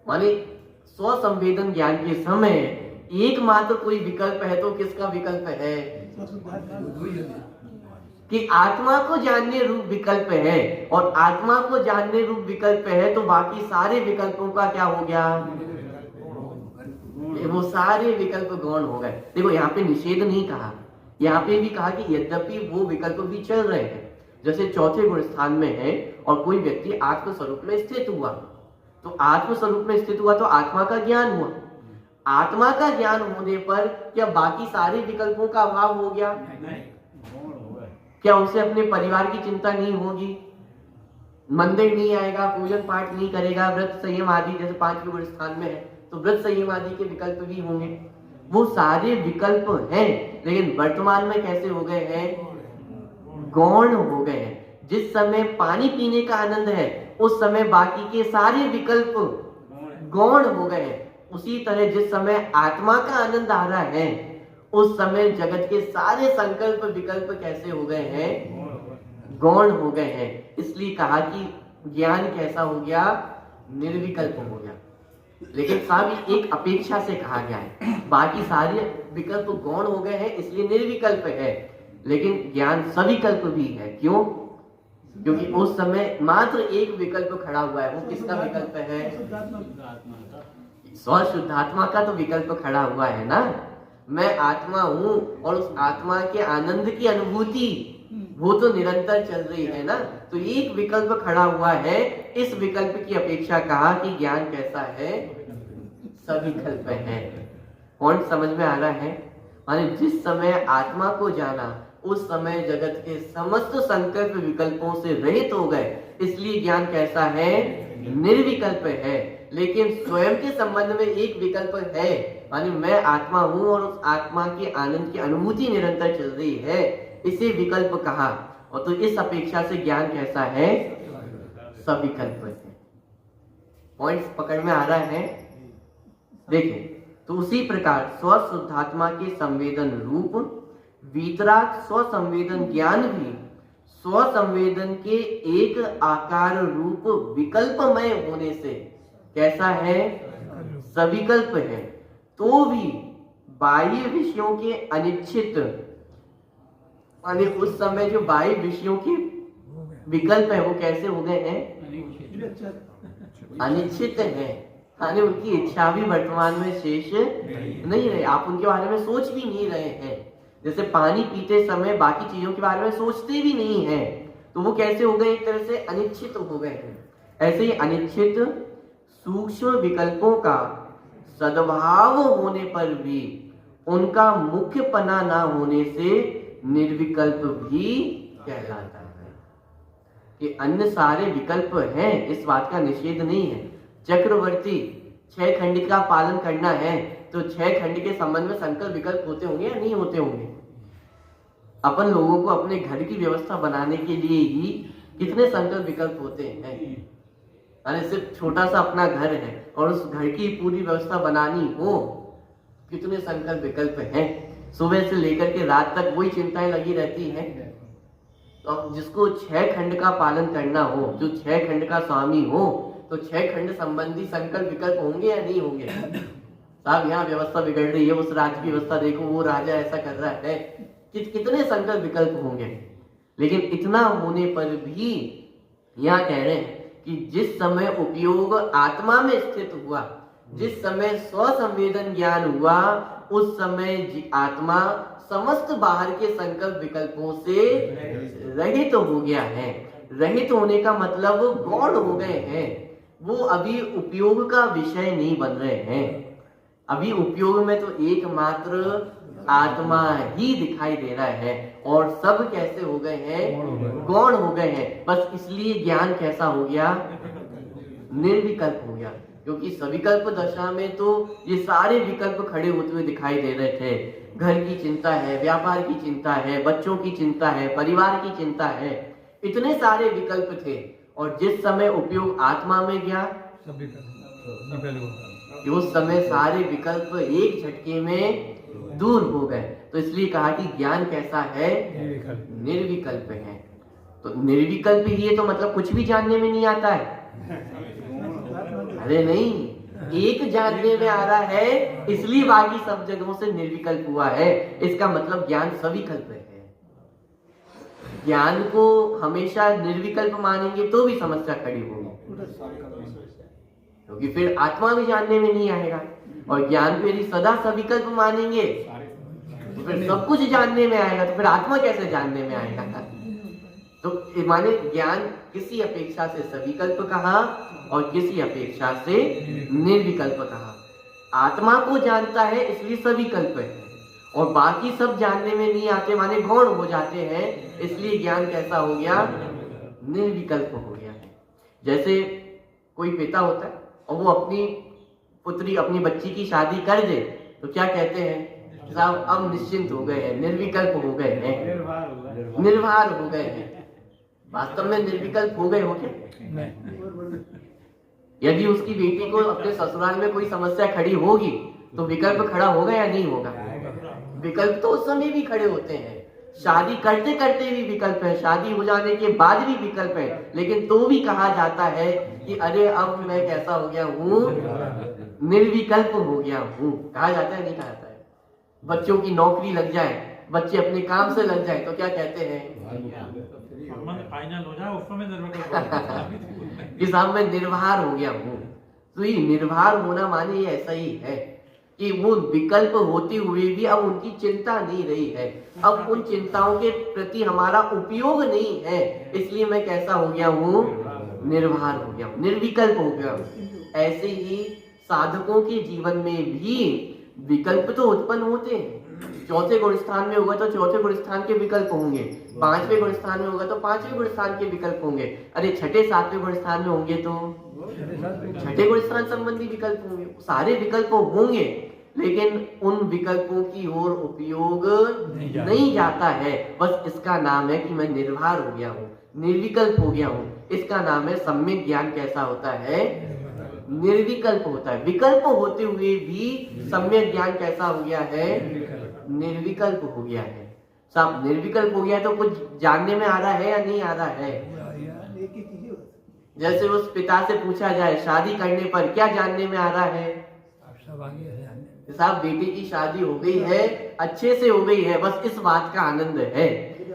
माने स्वसंवेदन ज्ञान के समय एकमात्र कोई विकल्प है तो किसका विकल्प है, कि आत्मा को जानने रूप विकल्प है, और आत्मा को जानने रूप विकल्प है तो बाकी सारे विकल्पों का क्या हो गया, वो सारे विकल्प गौण हो गए। देखो यहाँ पे निषेध नहीं कहा, यहाँ पे भी कहा कि यद्यपि वो विकल्प भी चल रहे हैं। जैसे चौथे गुण स्थान में है और कोई व्यक्ति आत्म स्वरूप में स्थित हुआ, तो आत्म स्वरूप में स्थित हुआ तो आत्मा का ज्ञान हुआ। आत्मा का ज्ञान होने पर क्या बाकी सारे विकल्पों का अभाव हो गया? क्या उसे अपने परिवार की चिंता नहीं होगी, मंदिर नहीं आएगा, पूजन पाठ नहीं करेगा, व्रत संयम आदि जैसे 5वें गुण स्थान में है तो व्रत संयम आदि के विकल्प भी होंगे। वो सारे विकल्प हैं, लेकिन वर्तमान में कैसे हो गए हैं? गौण हो गए हैं। जिस समय पानी पीने का आनंद है उस समय बाकी के सारे विकल्प गौण हो गए हैं। उसी तरह जिस समय आत्मा का आनंद आ रहा है उस समय जगत के सारे संकल्प विकल्प कैसे हो गए हैं? गौण हो गए हैं। इसलिए कहा कि ज्ञान कैसा हो गया? निर्विकल्प हो गया। लेकिन साहब एक अपेक्षा से कहा गया है, बाकी सारे विकल्प गौण हो गए हैं इसलिए निर्विकल्प है, लेकिन ज्ञान सविकल्प भी है। क्यों? क्योंकि उस समय मात्र एक विकल्प खड़ा हुआ है। वो किसका विकल्प है? स्वशुद्धात्मा का तो विकल्प खड़ा हुआ है ना। मैं आत्मा हूं और उस आत्मा के आनंद की अनुभूति वो तो निरंतर चल रही है ना। तो एक विकल्प खड़ा हुआ है, इस विकल्प की अपेक्षा कहा कि ज्ञान कैसा है? सविकल्प है। पॉइंट समझ में आ रहा है? माने जिस समय आत्मा को जाना उस समय जगत के समस्त संकल्प विकल्पों से रहित हो गए, इसलिए ज्ञान कैसा है? निर्विकल्प है। लेकिन स्वयं के संबंध में एक विकल्प है, माने मैं आत्मा हूं और उस आत्मा के आनंद की अनुभूति निरंतर चल रही है, इसे विकल्प कहा। और तो इस अपेक्षा से ज्ञान कैसा है? सविकल्प है। पॉइंट्स पकड़ में आ रहा है? देखिए, तो उसी प्रकार स्वशुद्धात्मा के संवेदन रूप वीतराग स्वसंवेदन ज्ञान भी स्वसंवेदन के एक आकार रूप विकल्पमय होने से कैसा है? सविकल्प है। तो भी बाह्य विषयों के अनिश्चित, माने उस समय जो बाह्य विषयों के विकल्प है वो कैसे हो गए हैं? अनिश्चित है। माने उनकी इच्छा भी वर्तमान में शेष नहीं रहे, आप उनके बारे में सोच भी नहीं रहे हैं। जैसे पानी पीते समय बाकी चीजों के बारे में सोचते भी नहीं है, तो वो कैसे हो गए? एक तरह से अनिश्चित हो गए हैं। ऐसे ही अनिश्चित सूक्ष्म विकल्पों का सद्भाव होने पर भी उनका मुख्य पना ना होने से निर्विकल्प भी कहलाता है। कि अन्य सारे विकल्प हैं, इस बात का निषेध नहीं है। चक्रवर्ती 6 खंड का पालन करना है तो 6 खंड के संबंध में संकल्प विकल्प होते होंगे या नहीं होते होंगे? अपन लोगों को अपने घर की व्यवस्था बनाने के लिए ही कितने संकल्प विकल्प होते हैं। अरे सिर्फ छोटा सा अपना घर है और उस घर की पूरी व्यवस्था बनानी हो, कितने संकल्प विकल्प हैं। सुबह से लेकर के रात तक वही चिंताएं लगी रहती हैं। तो जिसको 6 खंड का पालन करना हो, जो 6 खंड का स्वामी हो, तो 6 खंड संबंधी संकल्प विकल्प होंगे या नहीं होंगे? साहब यहाँ व्यवस्था बिगड़ रही है, उस राज्य की व्यवस्था देखो, वो राजा ऐसा कर रहा है, कितने संकल्प विकल्प होंगे। लेकिन इतना होने पर भी यहाँ कह रहे हैं कि जिस समय उपयोग आत्मा में स्थित हुआ, जिस समय स्वसंवेदन ज्ञान हुआ, उस समय आत्मा समस्त बाहर के संकल्प विकल्पों से रहित हो गया है। रहित होने का मतलब गौण हो गए हैं, वो अभी उपयोग का विषय नहीं बन रहे हैं। अभी उपयोग में तो एकमात्र आत्मा ही दिखाई दे रहा है और सब कैसे हो गए हैं? गौण हो गए हैं। बस इसलिए ज्ञान कैसा हो गया? निर्विकल्प हो गया। क्योंकि सविकल्प दशा में तो ये सारे विकल्प खड़े होते हुए दिखाई दे रहे थे। घर की चिंता है, व्यापार की चिंता है, बच्चों की चिंता है, परिवार की चिंता है, इतने सारे विकल्प थे। और जिस समय उपयोग आत्मा में गया, उस समय सारे विकल्प एक झटके में दूर हो गए। तो इसलिए कहा कि ज्ञान कैसा है? निर्विकल्प है। तो निर्विकल्प ही तो मतलब कुछ भी जानने में नहीं आता है। अरे नहीं, एक जानने में आ रहा है इसलिए बाकी सब जगहों से निर्विकल्प हुआ है। इसका मतलब ज्ञान सविकल्प है। ज्ञान को हमेशा निर्विकल्प मानेंगे तो भी समस्या खड़ी होगी, क्योंकि फिर आत्मा भी जानने में नहीं आएगा। और ज्ञान को यदि सदा सविकल्प मानेंगे तो फिर सब कुछ जानने में आएगा, तो फिर आत्मा कैसे जानने में आएगा? तो माने ज्ञान किसी अपेक्षा से सविकल्प कहा और किसी अपेक्षा से निर्विकल्प कहा। आत्मा को जानता है इसलिए सविकल्प है, और बाकी सब जानने में नहीं आते माने गौण हो जाते हैं, इसलिए ज्ञान कैसा हो गया? निर्विकल्प हो गया है। जैसे कोई पिता होता है और वो अपनी पुत्री, अपनी बच्ची की शादी कर दे तो क्या कहते हैं? साहब अब निश्चिंत हो गए हैं, निर्विकल्प हो गए हैं, निर्भर हो गए हैं। वास्तव में निर्विकल्प हो गए हो क्या? यदि उसकी बेटी को अपने ससुराल में कोई समस्या खड़ी होगी तो विकल्प खड़ा होगा या नहीं होगा? विकल्प तो उस समय भी खड़े होते हैं, शादी करते करते भी विकल्प है, शादी हो जाने के बाद भी विकल्प है, लेकिन तो भी कहा जाता है कि अरे अब मैं कैसा हो गया हूँ? निर्विकल्प हो गया हूँ। कहा जाता है नहीं कहा जाता है? बच्चों की नौकरी लग जाए, बच्चे अपने काम से लग जाए तो क्या कहते हैं? फाइनल हो जाए उस समय निर्भर कि साहब मैं निर्भर हो गया हूँ। तो ये निर्भर होना माने ये ऐसा ही है कि वो विकल्प होते हुए भी अब उनकी चिंता नहीं रही है, अब उन चिंताओं के प्रति हमारा उपयोग नहीं है, इसलिए मैं कैसा हो गया हूँ? निर्भर हो गया हूँ, निर्विकल्प हो गया हूँ। ऐसे ही साधकों के जीवन में भी विकल्प तो उत्पन्न होते हैं। चौथे गुण स्थान में होगा तो चौथे गुण स्थान के विकल्प होंगे, पांचवें गुण स्थान में होगा तो पांचवें गुण स्थान के विकल्प होंगे, अरे छठे सातवें गुण स्थान में होंगे तो छठे गुण स्थान संबंधी विकल्प होंगे। सारे विकल्प होंगे लेकिन उन विकल्पों की ओर उपयोग नहीं जाता है। बस इसका नाम है कि मैं निर्भर हो गया हूँ, निर्विकल्प हो गया हूँ। इसका नाम है सम्यक ज्ञान। कैसा होता है? निर्विकल्प होता है। विकल्प होते हुए भी सम्यक ज्ञान कैसा हो गया है? निर्विकल्प हो गया है। सब निर्विकल्प हो गया तो कुछ जानने में आ रहा है या नहीं आ रहा है? जैसे उस पिता से पूछा जाए शादी करने पर क्या जानने में आ रहा है? साहब बेटी की शादी हो गई है, अच्छे से हो गई है, बस इस बात का आनंद है।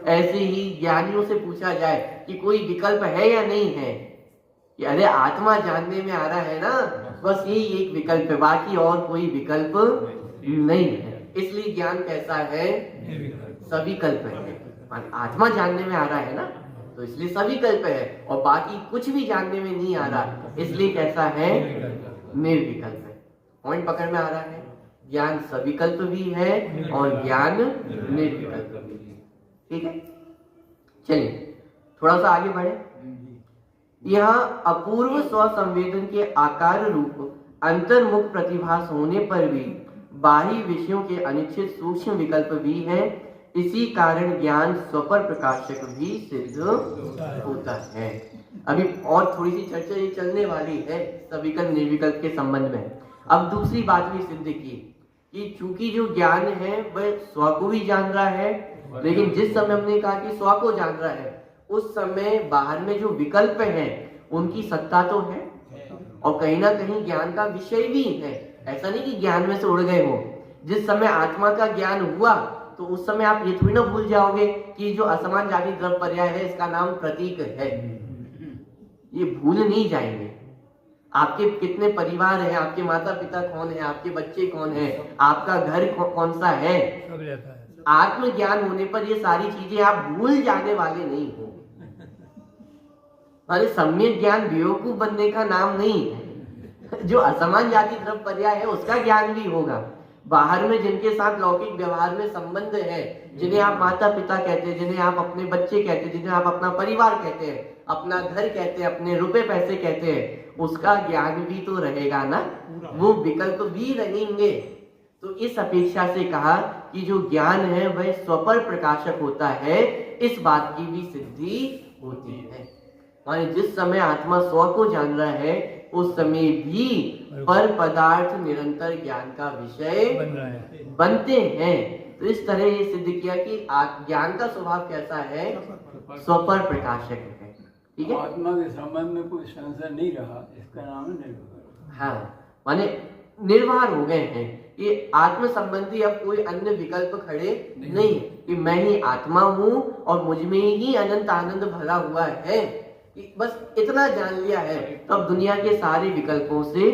ऐसे ही ज्ञानियों से पूछा जाए कि कोई विकल्प है या नहीं है, कि अरे आत्मा जानने में आ रहा है ना, बस यही एक विकल्प है, बाकी और कोई विकल्प नहीं है। इसलिए ज्ञान कैसा है? सविकल्प है। आत्मा जानने में आ रहा है ना तो इसलिए सविकल्प है, और बाकी कुछ भी जानने में नहीं आ रहा इसलिए कैसा है? निर्विकल्प है। पॉइंट पकड़ में आ रहा है? ज्ञान सविकल्प भी है और ज्ञान निर्विकल्प भी है। ठीक है, चलिए थोड़ा सा आगे बढ़े। यहाँ अपूर्व स्वसंवेदन के आकार रूप अंतर्मुख प्रतिभास होने पर भी बाह्य विषयों के अनिश्चित सूक्ष्म विकल्प भी है। इसी कारण ज्ञान स्वपर प्रकाशक भी सिद्ध होता है। अभी और थोड़ी सी चर्चा ये चलने वाली है सविकल्प निर्विकल्प के संबंध में। अब दूसरी बात भी सिद्ध की कि चूंकि जो ज्ञान है वह स्व को भी जान रहा है, लेकिन जिस समय हमने कहा कि स्व को जान रहा है उस समय बाहर में जो विकल्प हैं उनकी सत्ता तो है, और कहीं ना कहीं ज्ञान का विषय भी है। ऐसा नहीं कि ज्ञान में से उड़ गए हो। जिस समय आत्मा का ज्ञान हुआ तो उस समय आप ये थोड़ी ना भूल जाओगे कि जो असमान जाति द्रव्य पर्याय है इसका नाम प्रतीक है, ये भूल नहीं जाएंगे। आपके कितने परिवार हैं, आपके माता पिता कौन है, आपके बच्चे कौन है, आपका घर कौन सा है, आत्मज्ञान होने पर ये सारी चीजें आप भूल जाने वाले नहीं हो। अरे सम्यक ज्ञान बेवकूफ बनने का नाम नहीं है। जो असमान जाति द्रव्य पर्याय है उसका ज्ञान भी होगा। बाहर में जिनके साथ लौकिक व्यवहार में संबंध है, जिन्हें आप माता पिता कहते हैं, जिन्हें आप अपने बच्चे कहते हैं, जिन्हें आप अपना परिवार कहते हैं, अपना घर कहते हैं, अपने रुपए पैसे कहते हैं, उसका ज्ञान भी तो रहेगा ना, वो विकल्प भी रहेंगे। तो इस अपेक्षा से कहा कि जो ज्ञान है वह स्वपर प्रकाशक होता है, इस बात की भी सिद्धि होती है। माने जिस समय आत्मा स्व को जान रहा है उस समय भी पर पदार्थ निरंतर ज्ञान का विषय बनते हैं। तो इस तरह ये सिद्ध किया कि ज्ञान का स्वभाव कैसा है? स्वपर प्रकाशक है। ठीक है, आत्मा के संबंध में कोई संशय नहीं रहा, इसका नाम है निर्भर। हाँ, माने निर्भर हो गए हैं कि आत्म संबंधी अब कोई अन्य विकल्प खड़े नहीं है कि मैं ही आत्मा हूँ और मुझ में ही अनंत आनंद भरा हुआ है। कि बस इतना जान लिया है तो अब दुनिया के सारे विकल्पों से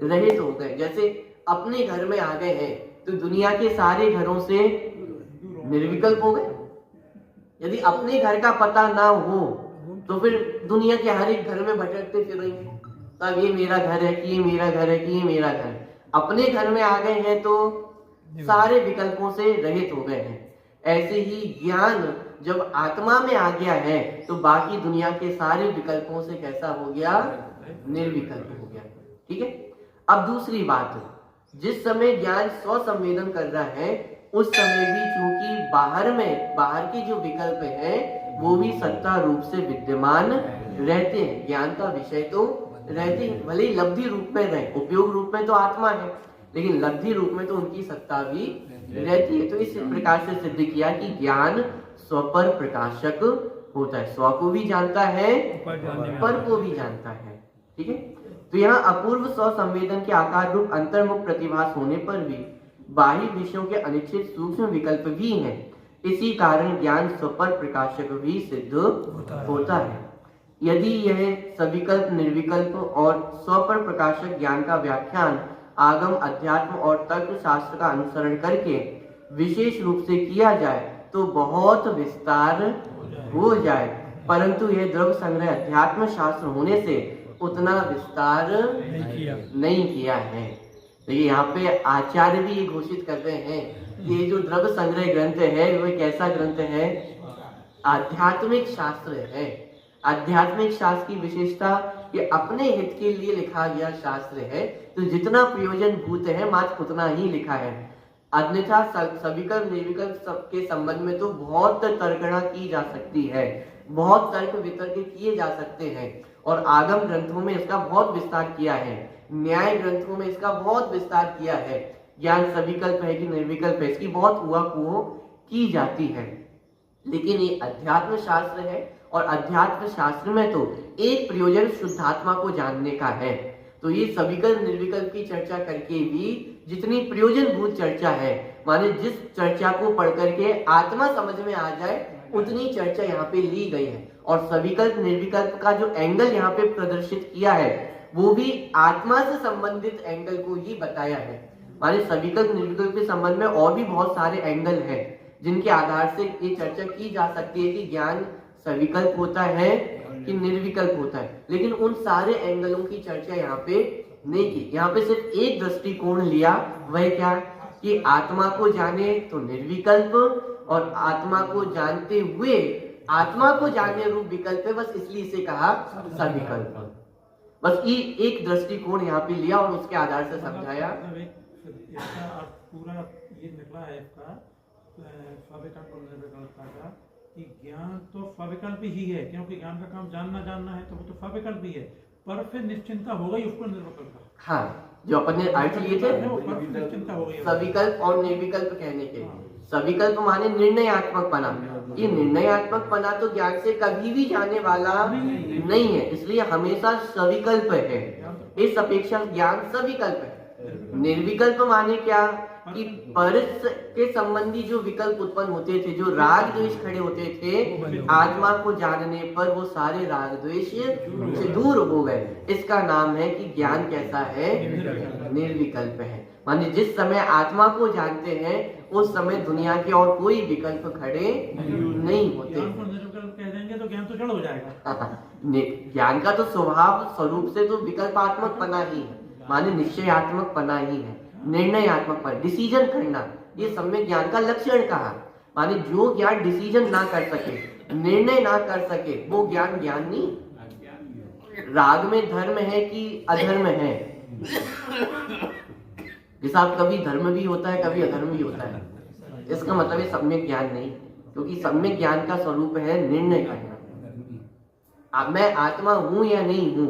रहित हो गए। जैसे अपने घर में आ गए हैं तो दुनिया के सारे घरों से निर्विकल्प हो गए। यदि अपने घर का पता ना हो तो फिर दुनिया के हर एक घर में भटकते फिरेंगे, तब ये मेरा घर है कि ये मेरा घर है कि ये मेरा घर है। अपने घर में आ गए हैं तो सारे विकल्पों से रहित हो गए हैं। ऐसे ही ज्ञान जब आत्मा में आ गया है तो बाकी दुनिया के सारे विकल्पों से कैसा हो गया? निर्विकल्प हो गया। ठीक है। अब दूसरी बात, जिस समय ज्ञान स्वसंवेदन कर रहा है उस समय भी चूंकि बाहर के जो विकल्प हैं वो भी सत्ता रूप से विद्यमान रहते हैं। ज्ञान का विषय तो रहते हैं, भले ही लब्धि रूप में रहे, उपयोग रूप में तो आत्मा है, लेकिन लब्धि रूप में तो उनकी सत्ता भी रहती है। तो इस प्रकार से सिद्ध किया कि ज्ञान स्वपर प्रकाशक होता है, स्व को भी जानता है, पर को भी जानता है। ठीक है। तो यहाँ अपूर्व स्व संवेदन के आकार रूप अंतर्मुख प्रतिभास होने पर भी बाह्य विषयों के अनिश्चित सूक्ष्म विकल्प भी हैं। इसी कारण ज्ञान स्वपर प्रकाशक भी सिद्ध होता है। यदि यह सविकल्प, निर्विकल्प और स्वपर प्रकाशक ज्ञान का व्याख्यान आगम, अध्यात्म और तर्क शास्त्र का अनुसरण करके विशेष रूप से किया जाए तो बहुत विस्तार हो जाए, परंतु यह द्रव्य संग्रह अध्यात्म शास्त्र होने से उतना विस्तार नहीं किया है। तो यहाँ पे आचार्य भी ये घोषित कर रहे हैं ये जो द्रव्य संग्रह ग्रंथ है वह कैसा ग्रंथ है? आध्यात्मिक शास्त्र है। आध्यात्मिक शास्त्र की विशेषता ये अपने हित के लिए लिखा गया शास्त्र है, तो जितना प्रयोजन भूत है मात्र उतना ही लिखा है। अन्यथा सविकल्प निर्विकल्प के संबंध में तो बहुत तर्कणा की जा सकती है, बहुत तर्क वितर्क किए जा सकते हैं, और आगम ग्रंथों में इसका बहुत विस्तार किया है, न्याय ग्रंथों में इसका बहुत विस्तार किया है। ज्ञान सविकल्प है कि निर्विकल्प है इसकी बहुत हुआ की जाती है। लेकिन ये अध्यात्म शास्त्र है और अध्यात्म शास्त्र में तो एक प्रयोजन शुद्धात्मा को जानने का है। तो ये सविकल्प निर्विकल्प की चर्चा करके भी जितनी प्रयोजन भूत चर्चा है, माने जिस चर्चा को पढ़ करके आत्मा समझ में आ जाए उतनी चर्चा यहाँ पे ली गई है। और सविकल्प निर्विकल्प का जो एंगल यहाँ पे प्रदर्शित किया है वो भी आत्मा से संबंधित एंगल को ही बताया है। माने सविकल्प निर्विकल्प के संबंध में और भी बहुत सारे एंगल हैं जिनके आधार से ये चर्चा की जा सकती है कि ज्ञान सविकल्प होता है कि निर्विकल्प होता है, लेकिन उन सारे एंगलों की चर्चा यहाँ पे नहीं की। यहाँ पे सिर्फ एक दृष्टिकोण लिया, वह क्या कि आत्मा को जाने तो निर्विकल्प और आत्मा को जानते हुए आत्मा को जानने रूप विकल्प है, बस इसलिए इसे कहा सविकल्प। बस ये एक दृष्टिकोण यहाँ पे लिया और उसके आधार से समझाया। इसका अर्थ पूरा ये निकला है इसका स्विकल्प और निर्विकल्प का कि ज्ञान तो स्विकल्प ही है, क्योंकि ज्ञान का काम जानना है तो वो तो स्विकल्प ही है, पर फिर निश्चिंता हो गई उसको निर्विकल्प का। हाँ, जो अपन ने अर्थ लिए थे निश्चिंता हो गई सविकल्प और निर्विकल्प कहने के। सविकल्प माने निर्णयात्मक पना। ये निर्णयात्मक पना तो ज्ञान से कभी भी जाने वाला नहीं है, इसलिए हमेशा सविकल्प है। इस अपेक्षा ज्ञान सविकल्प है। निर्विकल्प माने क्या कि परस के संबंधी जो विकल्प उत्पन्न होते थे, जो राग द्वेष खड़े होते थे, आत्मा को जानने पर वो सारे राग द्वेष से दूर हो गए। इसका नाम है कि ज्ञान कैसा है? निर्विकल्प है। माने जिस समय आत्मा को जानते हैं उस समय दुनिया के और कोई विकल्प खड़े नहीं होते। ज्ञान को निर्विकल्प कह देंगे तो ज्ञान तो जड़ हो जाएगा। ज्ञान का तो स्वभाव स्वरूप से तो विकल्पात्मक पना ही है, माने निश्चयात्मक पना ही है, निर्णयात्मक पना, डिसीजन करना, ये सम्यक ज्ञान का लक्षण कहा। माने जो ज्ञान डिसीजन ना कर सके, निर्णय ना कर सके, वो ज्ञान ज्ञान नहीं। राग में धर्म है कि अधर्म है? जैसा कभी धर्म भी होता है कभी अधर्म भी होता है, इसका मतलब है सम्यक ज्ञान नहीं, क्योंकि सम्यक ज्ञान का स्वरूप है निर्णय करना। अब मैं आत्मा हूं या नहीं हूं,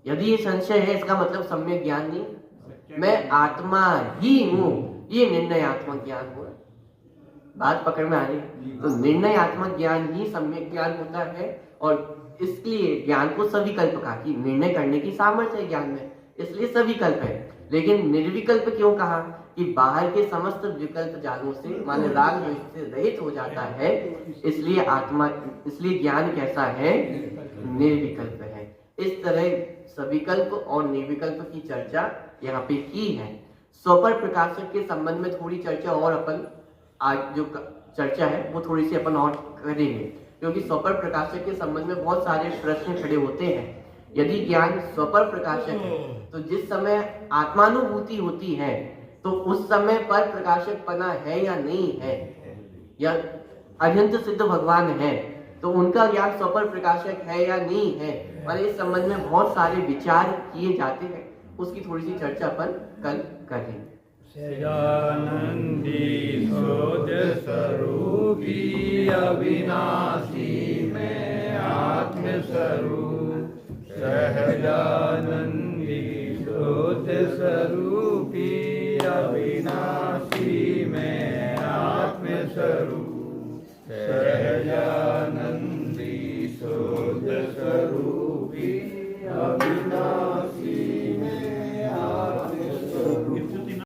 यदि ये संशय है इसका मतलब सम्यक ज्ञान नहीं। मैं आत्मा ही हूं, ये निर्णयात्मक ज्ञान हुआ। बात पकड़ में आ रही? तो निर्णयात्मक ज्ञान ही सम्यक ज्ञान होता है, और इसलिए ज्ञान को सविकल्प कहा कि निर्णय करने की सामर्थ्य है ज्ञान में, इसलिए सविकल्प है। लेकिन निर्विकल्प क्यों कहा? कि बाहर के समस्त विकल्प जालों से, माने राग द्वेष से रहित हो जाता है, इसलिए ज्ञान कैसा है? निर्विकल्प है। इस तरह सविकल्प और निर्विकल्प की चर्चा यहाँ पे की है। स्वपर प्रकाशक के संबंध में थोड़ी चर्चा और अपन आज जो चर्चा है वो थोड़ी सी अपन और करेंगे, क्योंकि स्वपर प्रकाशक के संबंध में बहुत सारे प्रश्न खड़े होते हैं। यदि ज्ञान स्वपर प्रकाशक है तो जिस समय आत्मानुभूति होती है तो उस समय पर प्रकाशकपना है या नहीं है, या अनंत सिद्ध भगवान है तो उनका ज्ञान स्वपर प्रकाशक है या नहीं है, और इस संबंध में बहुत सारे विचार किए जाते हैं। उसकी थोड़ी सी चर्चा अपन कल करेंगे। सहजानंदी सोज स्वरूपी अविनाशी में आत्म स्वरूप, सहजानंदी सोज स्वरूपी अविनाशी में आत्म स्वरूप, सहजानंदी सोज